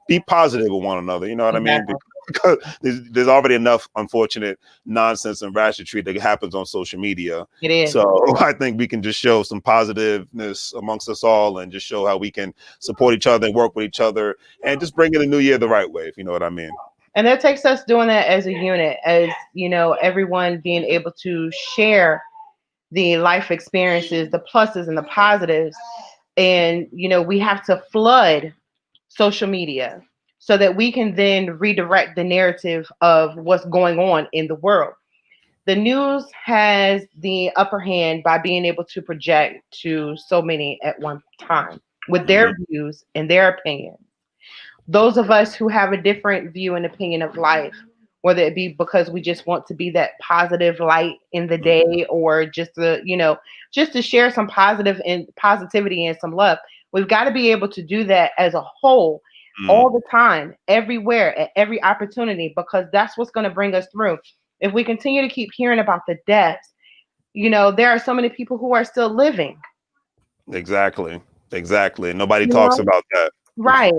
be positive with one another. You know what I mean? Because there's already enough unfortunate nonsense and ratchetry that happens on social media.
It is.
So I think we can just show some positiveness amongst us all, and just show how we can support each other and work with each other, and just bring in the new year the right way, if you know what I mean.
And that takes us doing that as a unit, as, everyone being able to share the life experiences, the pluses and the positives. And, we have to flood social media so that we can then redirect the narrative of what's going on in the world. The news has the upper hand by being able to project to so many at one time with their views and their opinions. Those of us who have a different view and opinion of life, whether it be because we just want to be that positive light in the day, or just to share some positivity and some love, we've got to be able to do that as a whole, all the time, everywhere, at every opportunity, because that's what's going to bring us through. If we continue to keep hearing about the deaths, there are so many people who are still living.
Exactly. Nobody talks about that.
Right.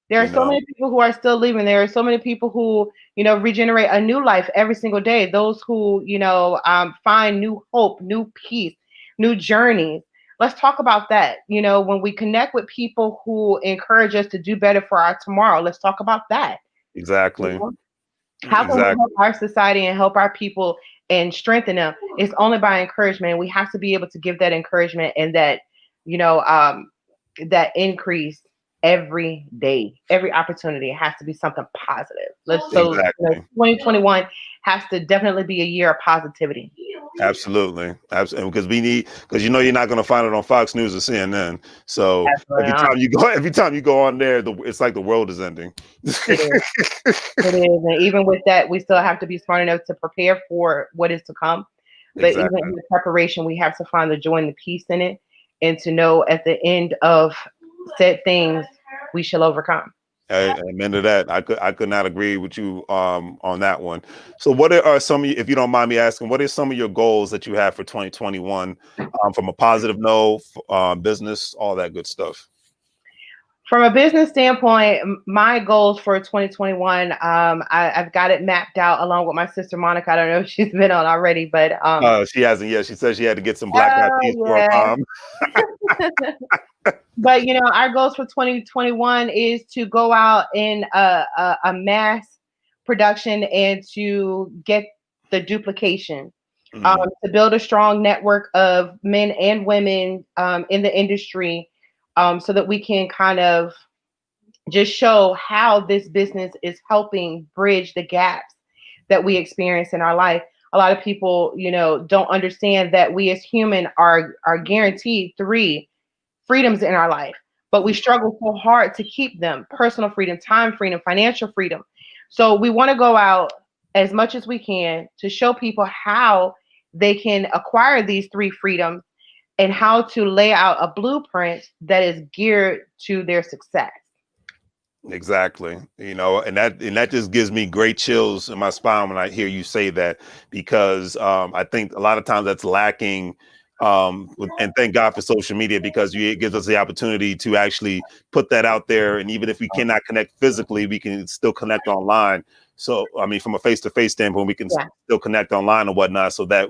There are so many people who are still living. There are so many people who, regenerate a new life every single day. Those who, find new hope, new peace, new journeys. let's talk about that. You know, when we connect with people who encourage us to do better for our tomorrow, let's talk about that. You
Exactly.
know? How can we help our society and help our people and strengthen them? It's only by encouragement. We have to be able to give that encouragement and that, you know, that increase every day, every opportunity. It has to be something positive. So, you know,
Exactly.
2021 has to definitely be a year of positivity.
Absolutely. Absolutely. Because you know you're not going to find it on Fox News or CNN. So
Absolutely
every
not.
time you go on there, it's like the world is ending.
It is. It is. And even with that, we still have to be smart enough to prepare for what is to come. But even
Exactly.
in the preparation, we have to find the joy and the peace in it, and to know at the end of said things, we shall overcome.
Amen to that. I could not agree with you on that one. So what are some of you, if you don't mind me asking, what are some of your goals that you have for 2021 from a positive note, business, all that good stuff?
From a business standpoint, my goals for 2021, I've got it mapped out along with my sister Monica. I don't know if she's been on already, but
She hasn't yet. She said she had to get some black eyed peas
oh
for her
yeah.
mom.
But you know, our goals for 2021 is to go out in a mass production and to get the duplication, to build a strong network of men and women in the industry, so that we can kind of just show how this business is helping bridge the gaps that we experience in our life. A lot of people, you know, don't understand that we as human are guaranteed three freedoms in our life, but we struggle so hard to keep them: personal freedom, time freedom, financial freedom. So we want to go out as much as we can to show people how they can acquire these three freedoms and how to lay out a blueprint that is geared to their success.
Exactly. You know, and that just gives me great chills in my spine when I hear you say that, because I think a lot of times that's lacking. And thank God for social media, because it gives us the opportunity to actually put that out there. And even if we cannot connect physically, we can still connect online. So, I mean, from a face-to-face standpoint, we can
Yeah.
still connect online and whatnot. So that,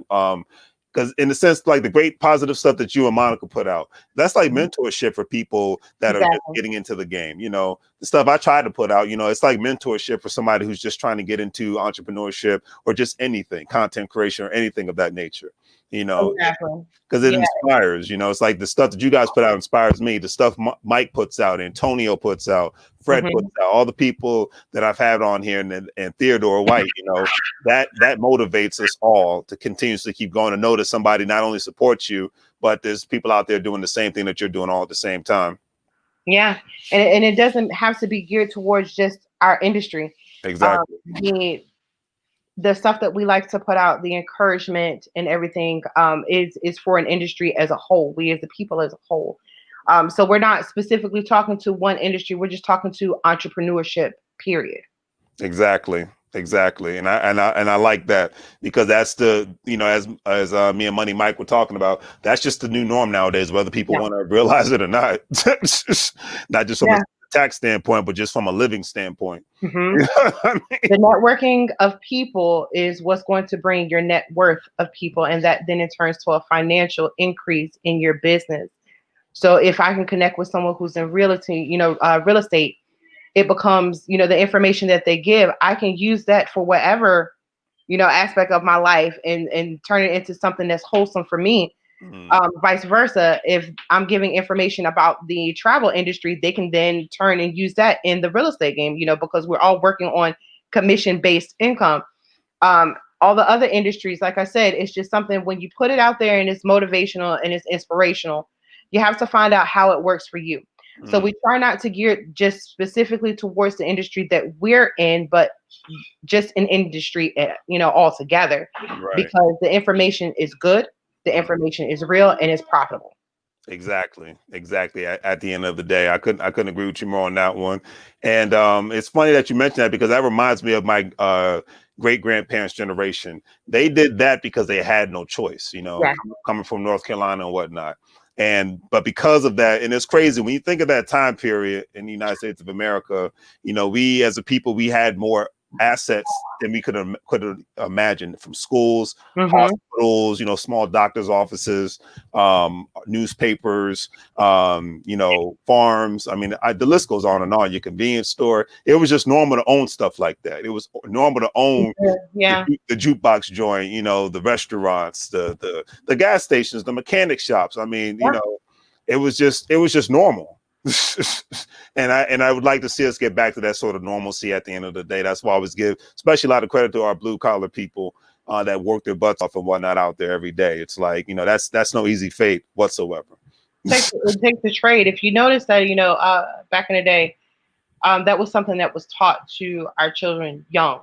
because in a sense, like the great positive stuff that you and Monica put out, that's like mentorship for people that are just
Exactly.
getting into the game. You know, the stuff I try to put out, you know, it's like mentorship for somebody who's just trying to get into entrepreneurship or just anything, content creation or anything of that nature, you know,
Exactly.
because it
Yeah.
inspires. You know, it's like the stuff that you guys put out inspires me. The stuff Mike puts out, Antonio puts out, Fred puts out, all the people that I've had on here, and Theodore White, you know, that motivates us all to continuously keep going, to know that somebody not only supports you, but there's people out there doing the same thing that you're doing all at the same time.
Yeah. And it doesn't have to be geared towards just our industry.
Exactly.
The stuff that we like to put out, the encouragement and everything, is for an industry as a whole. We as the people as a whole. So we're not specifically talking to one industry. We're just talking to entrepreneurship, period.
Exactly. And I like that, because that's the, you know, as me and Money Mike were talking about, that's just the new norm nowadays, whether people want to realize it or not. Not just from a tax standpoint, but just from a living standpoint.
Mm-hmm.
You know what I mean?
The networking of people is what's going to bring your net worth of people, and that then it turns to a financial increase in your business. So if I can connect with someone who's in realty, you know, real estate, it becomes, you know, the information that they give, I can use that for whatever, you know, aspect of my life, and turn it into something that's wholesome for me. Vice versa, if I'm giving information about the travel industry, they can then turn and use that in the real estate game, you know, because we're all working on commission-based income. All the other industries, like I said, it's just something, when you put it out there and it's motivational and it's inspirational, you have to find out how it works for you. So we try not to gear it just specifically towards the industry that we're in, but just an industry, you know, altogether, because the information is good, the information is real, and it's profitable.
Exactly. At the end of the day, I couldn't agree with you more on that one. And it's funny that you mentioned that, because that reminds me of my great grandparents' generation. They did that because they had no choice, you know, coming from North Carolina and whatnot. But because of that, and it's crazy when you think of that time period in the United States of America, you know, we as a people, we had more assets than we could have imagined, from schools, hospitals, you know, small doctors' offices, newspapers, you know, farms. I mean, the list goes on and on. Your convenience store. It was just normal to own stuff like that. It was normal to own the jukebox joint, you know, the restaurants, the gas stations, the mechanic shops. I mean, you know, it was just normal. and I would like to see us get back to that sort of normalcy at the end of the day. That's why I always give especially a lot of credit to our blue collar people that work their butts off and whatnot out there every day. It's like, you know, that's no easy fate whatsoever.
It takes the trade. If you notice that, you know, back in the day, that was something that was taught to our children young.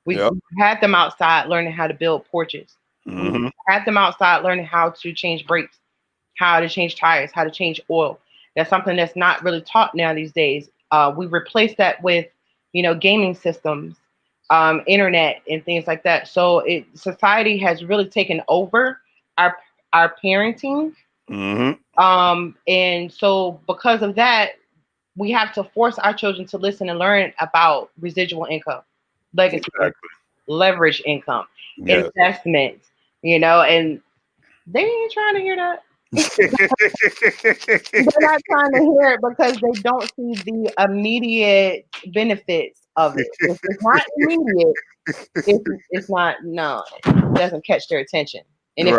We had them outside learning how to build porches. We had them outside learning how to change brakes, how to change tires, how to change oil. That's something that's not really taught now these days. We replaced that with, you know, gaming systems, internet, and things like that. So society has really taken over our parenting. And so because of that, we have to force our children to listen and learn about residual income, legacy, leverage income, investment, you know, and they ain't trying to hear that. They're not trying to hear it because they don't see the immediate benefits of it. If it's not immediate, it's not, no, it doesn't catch their attention. And if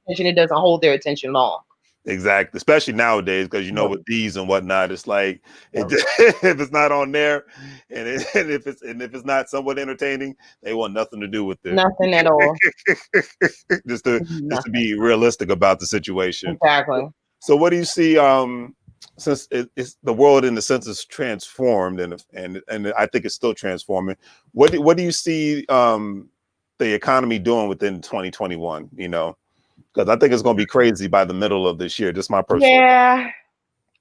it doesn't hold their attention long.
Exactly, especially nowadays, because you know with these and whatnot, it's like if it's not on there, and if it's not somewhat entertaining, they want nothing to do with it.
Nothing at all.
just to be realistic about the situation.
Exactly.
So, what do you see? Since it's the world in the sense is transformed, and I think it's still transforming. What do you see the economy doing within 2021? You know. Because I think it's going to be crazy by the middle of this year. Just my personal.
Yeah.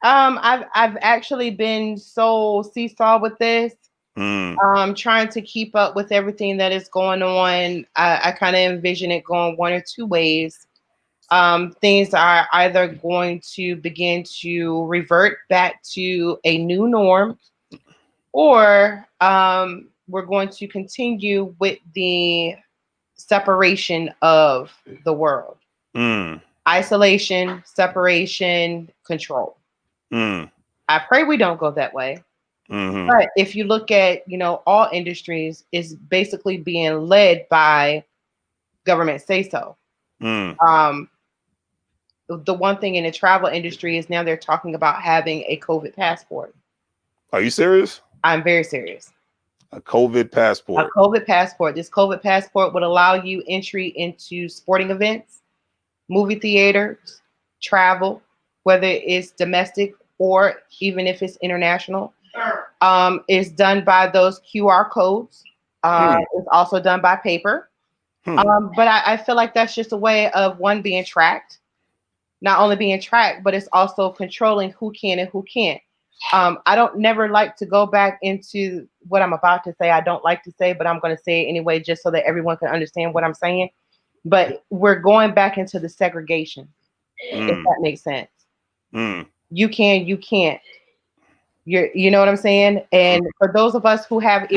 I've actually been so seesaw with this. Trying to keep up with everything that is going on. I kind of envision it going one or two ways. Things are either going to begin to revert back to a new norm, or we're going to continue with the separation of the world. Isolation, separation, control. I pray we don't go that way. But if you look at, you know, all industries is basically being led by government say so. The one thing in the travel industry is now they're talking about having a COVID passport.
Are you serious?
I'm very serious.
A COVID passport.
A COVID passport. This COVID passport would allow you entry into sporting events, movie theaters, travel, whether it's domestic or even if it's international. It's done by those QR codes. It's also done by paper. But I feel like that's just a way of one being tracked, not only being tracked, but it's also controlling who can and who can't. I don't never like to go back into what I'm about to say. I don't like to say, but I'm going to say it anyway, just so that everyone can understand what I'm saying. But we're going back into the segregation, if that makes sense. You can, you can't. You know what I'm saying? And for those of us who have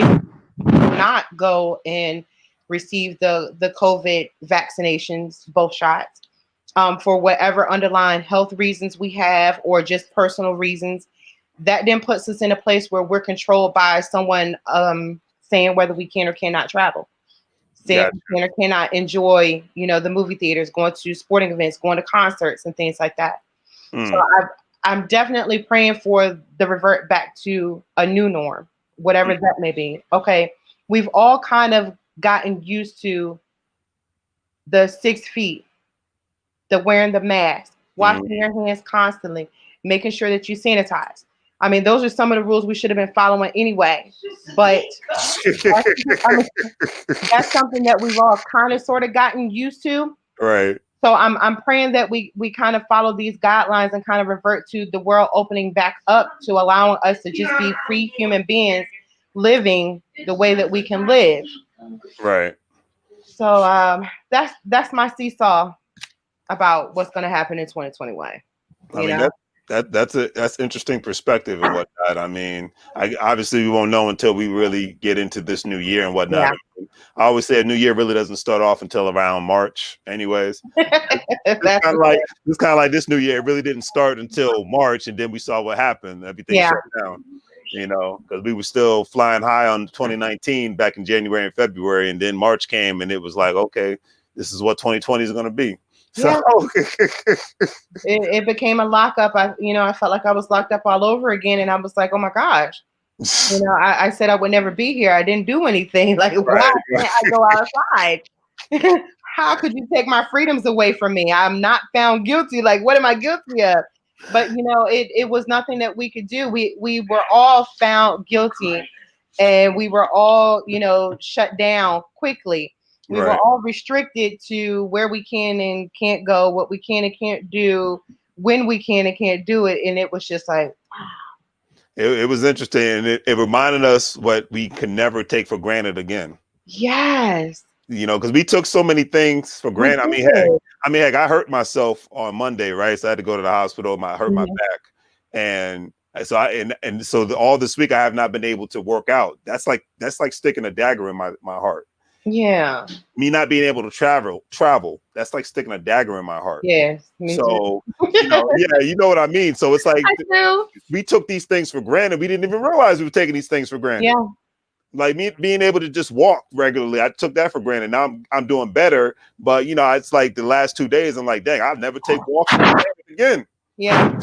not go and receive the COVID vaccinations, both shots, for whatever underlying health reasons we have, or just personal reasons, that then puts us in a place where we're controlled by someone saying whether we can or cannot travel. Saying we can or cannot enjoy, you know, the movie theaters, going to sporting events, going to concerts and things like that. So I'm definitely praying for the revert back to a new norm, whatever that may be. Okay, we've all kind of gotten used to the 6 feet, the wearing the mask, washing your hands constantly, making sure that you sanitize. I mean, those are some of the rules we should have been following anyway. But that's something that we've all kind of sort of gotten used to.
Right.
So I'm praying that we kind of follow these guidelines and kind of revert to the world opening back up to allowing us to just be free human beings living the way that we can live.
Right.
So that's my seesaw about what's going to happen in 2021.
I mean, That's interesting perspective and whatnot. I mean, I obviously we won't know until we really get into this new year and whatnot.
Yeah.
I always say a new year really doesn't start off until around March, anyways.
That's
It's kind of like this new year. It really didn't start until March, and then we saw what happened. Everything
yeah.
shut down. Because we were still flying high on 2019 back in January and February, and then March came, and it was like, okay, this is what 2020 is going to be. So
it became a lockup. I felt like I was locked up all over again, and I was like, oh my gosh. I said I would never be here. I didn't do anything. Like, why can't I go outside? How could you take my freedoms away from me? I'm not found guilty. Like, what am I guilty of? But it was nothing that we could do. We were all found guilty, and we were all shut down quickly. We were all restricted to where we can and can't go, what we can and can't do, when we can and can't do it. And it was just like, wow.
It was interesting, and it reminded us what we can never take for granted again.
Yes.
Because we took so many things for granted. I mean, heck, I hurt myself on Monday, right? So I had to go to the hospital. I hurt my back, and so all this week I have not been able to work out. That's like sticking a dagger in my heart.
Yeah.
Me not being able to travel. That's like sticking a dagger in my heart.
Yes.
So you know what I mean. So it's like we took these things for granted. We didn't even realize we were taking these things for granted.
Yeah.
Like me being able to just walk regularly, I took that for granted. Now I'm doing better, but it's like the last 2 days, I'm like, dang, I'll never take walking again.
Yeah.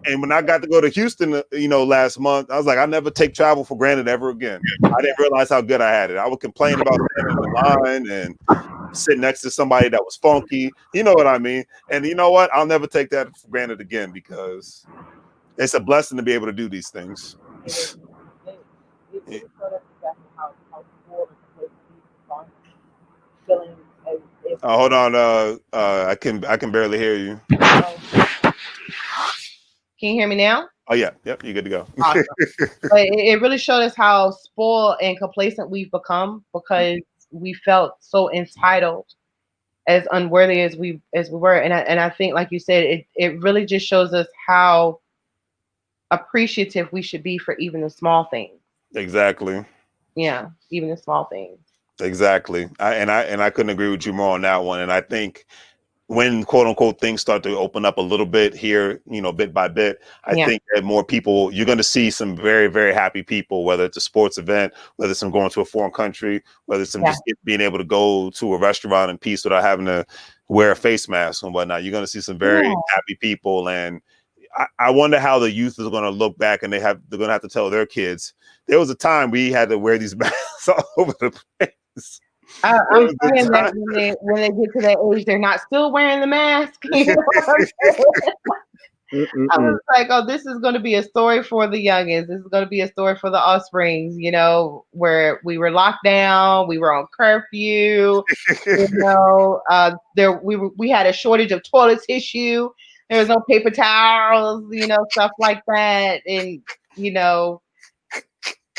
And when I got to go to Houston, last month, I was like, I'll never take travel for granted ever again. I didn't realize how good I had it. I would complain about standing in line and sitting next to somebody that was funky. You know what I mean? And you know what? I'll never take that for granted again, because it's a blessing to be able to do these things. Hold on. I can barely hear you.
Can you hear me now?
Oh yeah, yep, you're good to go.
Awesome. But it really showed us how spoiled and complacent we've become, because we felt so entitled, as unworthy as we were. And I think, like you said, it really just shows us how appreciative we should be for even the small things.
Exactly.
Yeah, even the small things.
Exactly. I couldn't agree with you more on that one. And I think when quote unquote things start to open up a little bit here, bit by bit, I think that more people, you're going to see some very, very happy people, whether it's a sports event, whether it's them going to a foreign country, whether it's them just being able to go to a restaurant in peace without having to wear a face mask and whatnot. You're going to see some very happy people. And I wonder how the youth is going to look back, and they're going to have to tell their kids, there was a time we had to wear these masks all over the place.
I'm saying that when they get to that age, they're not still wearing the mask. You know what I'm saying? I was like, oh, this is going to be a story for the youngins. This is going to be a story for the offsprings, where we were locked down, we were on curfew, we had a shortage of toilet tissue. There was no paper towels, stuff like that. And,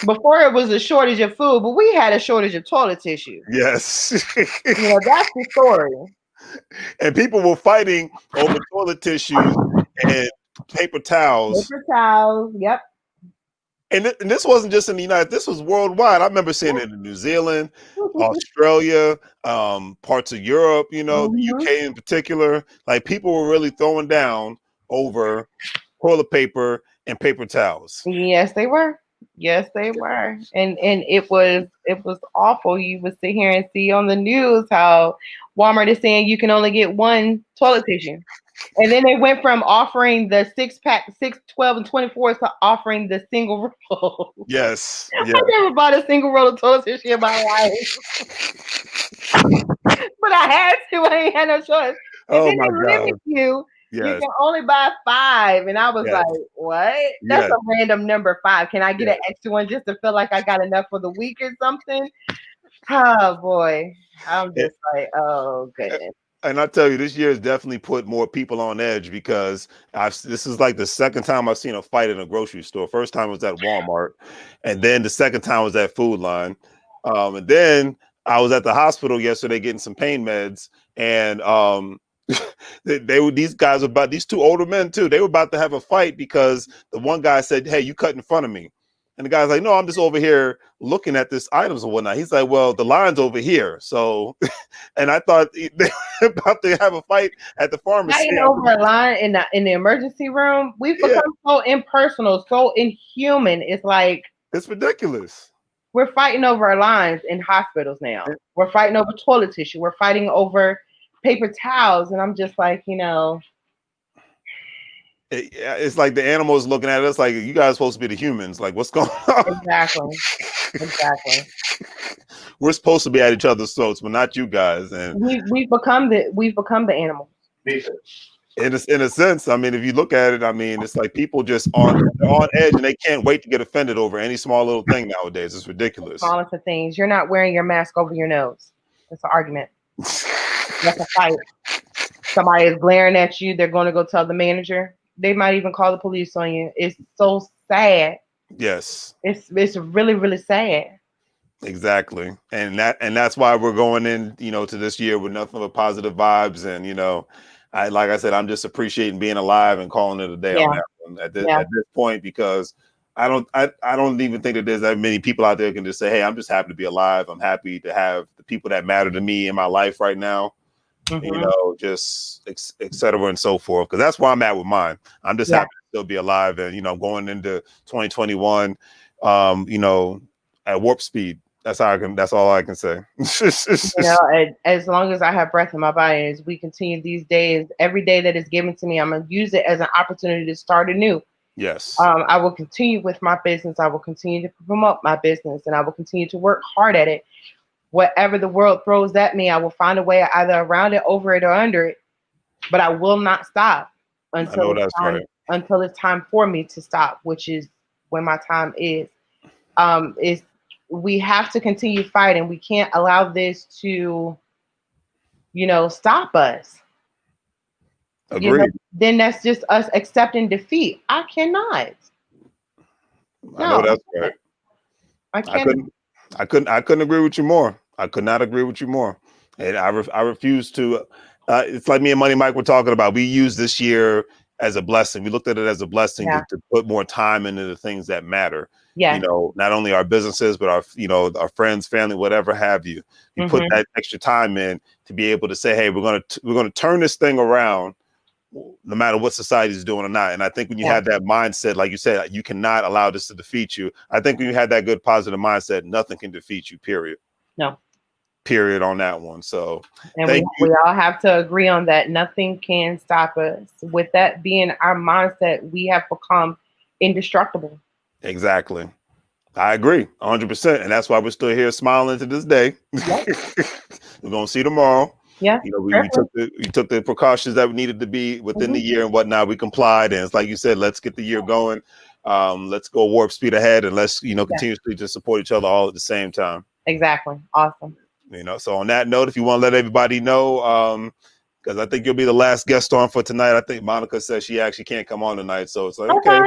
before it was a shortage of food, but we had a shortage of toilet tissue.
Yes.
That's the story.
And people were fighting over toilet tissue and paper towels.
Paper towels, yep.
And this wasn't just in the United States, this was worldwide. I remember seeing it in New Zealand, Australia, parts of Europe, the UK in particular. Like, people were really throwing down over toilet paper and paper towels.
Yes, they were. Yes, they were. And it was awful. You would sit here and see on the news how Walmart is saying you can only get one toilet tissue. And then they went from offering the 6-pack, 6, 12, and 24 to offering the single roll.
Yes.
I never bought a single roll of toilet tissue in my life. But I had to. I ain't had no choice. And then they limit you. Yes. You can only buy 5. And I was like, what? That's a random number, 5. Can I get an extra one just to feel like I got enough for the week or something? Oh, boy. I'm just like, oh, goodness.
And I tell you, this year has definitely put more people on edge, because this is like the second time I've seen a fight in a grocery store. First time was at Walmart, and then the second time was at Food Line. And then I was at the hospital yesterday getting some pain meds, and they were these guys were about these two older men too. They were about to have a fight because the one guy said, "Hey, you cut in front of me," and the guy's like, "No, I'm just over here looking at this items and whatnot." He's like, "Well, the line's over here." So, and I thought they were about to have a fight at the pharmacy.
Fighting over a line in the emergency room. We've become so impersonal, so inhuman. It's like
it's ridiculous.
We're fighting over lines in hospitals now. We're fighting over toilet tissue. We're fighting over paper towels. And I'm just like,
it's like the animals looking at us like, you guys are supposed to be the humans. Like, what's going on?
Exactly.
We're supposed to be at each other's throats, but not you guys. And
we've become the animals.
In a sense, I mean, if you look at it, I mean, it's like people just on edge and they can't wait to get offended over any small little thing nowadays. It's ridiculous.
Smallest of things. You're not wearing your mask over your nose. That's an argument. That's a fight. Somebody is glaring at you. They're going to go tell the manager. They might even call the police on you. It's so sad.
Yes.
It's really, really sad.
Exactly. And that's why we're going in, to this year with nothing but positive vibes. And, like I said, I'm just appreciating being alive and calling it a day on that one at this point, because I don't even think that there's that many people out there who can just say, hey, I'm just happy to be alive. I'm happy to have the people that matter to me in my life right now, just et cetera and so forth. Because that's where I'm at with mine. I'm just happy to still be alive. And, going into 2021, at warp speed. That's all I can say.
As long as I have breath in my body, as we continue these days, every day that is given to me, I'm going to use it as an opportunity to start anew.
Yes.
I will continue with my business. I will continue to promote my business, and I will continue to work hard at it. Whatever the world throws at me, I will find a way either around it, over it, or under it. But I will not stop until it's time for me to stop, which is when my time is. We have to continue fighting. We can't allow this to, stop us.
Agreed.
Then that's just us accepting defeat. I cannot.
I know that's right. I couldn't agree with you more. I could not agree with you more. And I refuse to. It's like me and Money Mike were talking about. We use this year as a blessing. We looked at it as a blessing to put more time into the things that matter.
Yeah.
Not only our businesses, but our friends, family, whatever have you. You put that extra time in to be able to say, hey, we're gonna turn this thing around, no matter what society is doing or not. And I think when you have that mindset, like you said, you cannot allow this to defeat you. I think when you have that good positive mindset, nothing can defeat you. Period.
No.
Period on that one. So,
and we all have to agree on that. Nothing can stop us. With that being our mindset, we have become indestructible.
Exactly. I agree 100%. And that's why we're still here smiling to this day.
Yep.
We're going to see tomorrow.
Yeah.
We took the precautions that we needed to be within the year and whatnot. We complied. And it's like you said, let's get the year going. Let's go warp speed ahead, and let's, continuously just support each other all at the same time.
Exactly. Awesome.
So on that note, if you want to let everybody know, because I think you'll be the last guest on for tonight. I think Monica says she actually can't come on tonight. So it's like, okay.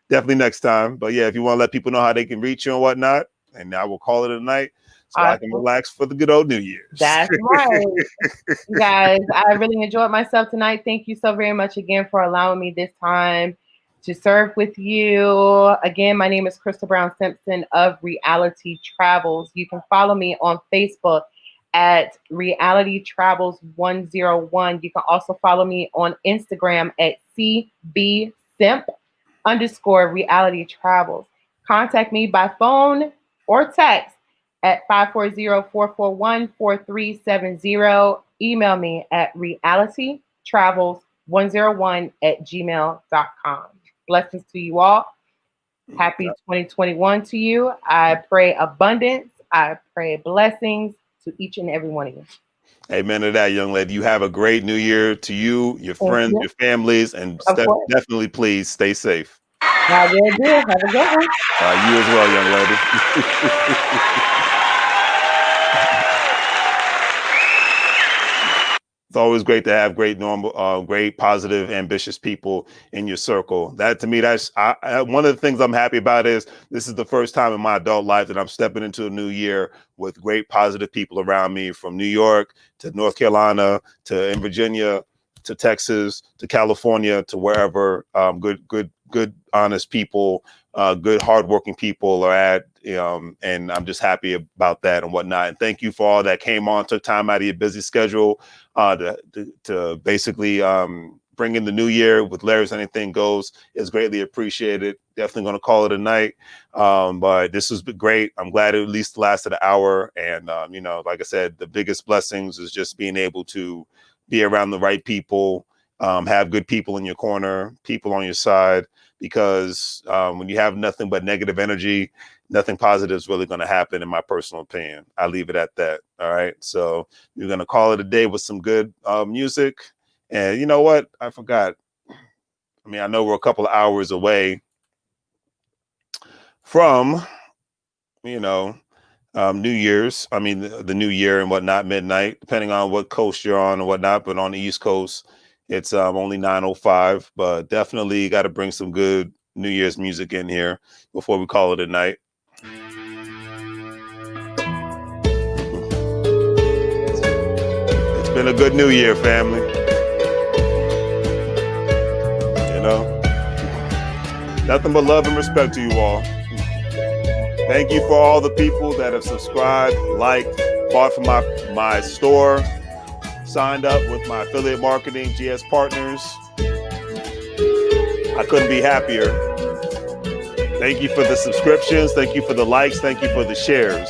Definitely next time. But yeah, if you want to let people know how they can reach you and whatnot, and I will call it a night so I can relax for the good old New Year's.
That's right. Guys, I really enjoyed myself tonight. Thank you so very much again for allowing me this time to serve with you. Again, my name is Crystal Brown Simpson of Reality Travels. You can follow me on Facebook at Reality Travels 101. You can also follow me on Instagram at CBSimp_Reality Travels. Contact me by phone or text at 540-441-4370. Email me at realitytravels101@gmail.com. Blessings to you all. Happy 2021 to you. I pray abundance. I pray blessings to each and every one of you.
Amen to that, young lady. You have a great New Year to you, your friends, your families, and definitely please stay safe.
I will do. Have a good one.
You as well, young lady. It's always great to have great, positive, ambitious people in your circle. That to me, that's one of the things I'm happy about is this is the first time in my adult life that I'm stepping into a new year with great, positive people around me, from New York to North Carolina to in Virginia to Texas, to California, to wherever good, honest people, good, hardworking people are at. And I'm just happy about that and whatnot. And thank you for all that came on, took time out of your busy schedule to basically bring in the new year with Larry's Anything Goes. Is greatly appreciated. Definitely going to call it a night. But this has been great. I'm glad it at least lasted an hour. And, like I said, the biggest blessings is just being able to be around the right people, have good people in your corner, people on your side, because when you have nothing but negative energy, nothing positive is really going to happen, in my personal opinion. I leave it at that. All right. So we're going to call it a day with some good music. And you know what? I forgot. I mean, I know we're a couple of hours away from, New Year's. I mean, the new year and whatnot, midnight, depending on what coast you're on and whatnot. But on the East Coast, it's only 9:05. But definitely got to bring some good New Year's music in here before we call it a night. It's been a good New Year, family. Nothing but love and respect to you all. Thank you for all the people that have subscribed, liked, bought from my store, signed up with my affiliate marketing, GS Partners. I couldn't be happier. Thank you for the subscriptions. Thank you for the likes. Thank you for the shares.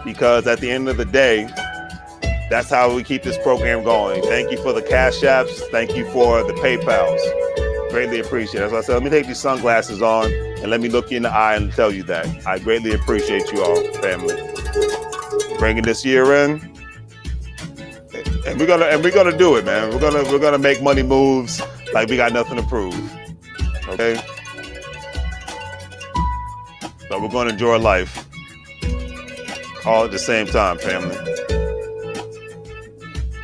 Because at the end of the day, that's how we keep this program going. Thank you for the Cash Apps. Thank you for the PayPals. Greatly appreciate it. As I said, let me take these sunglasses on and let me look you in the eye and tell you that. I greatly appreciate you all, family. Bringing this year in. And we're gonna do it, man. We're gonna make money moves like we got nothing to prove. Okay? But we're gonna enjoy life. All at the same time, family.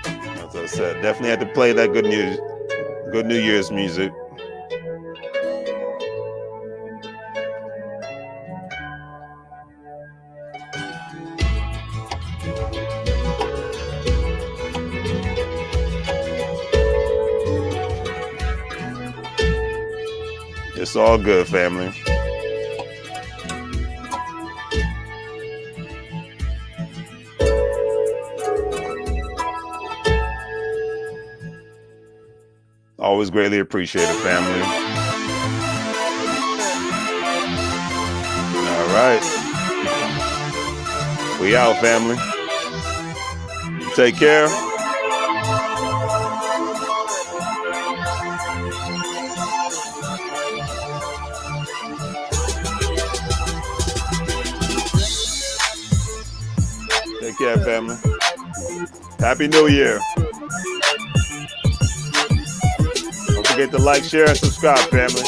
As I said, definitely had to play that good New Year's music. It's all good, family. Always greatly appreciated, family. All right. We out, family. Take care. Take care, family. Happy New Year. Don't forget to like, share, and subscribe, family.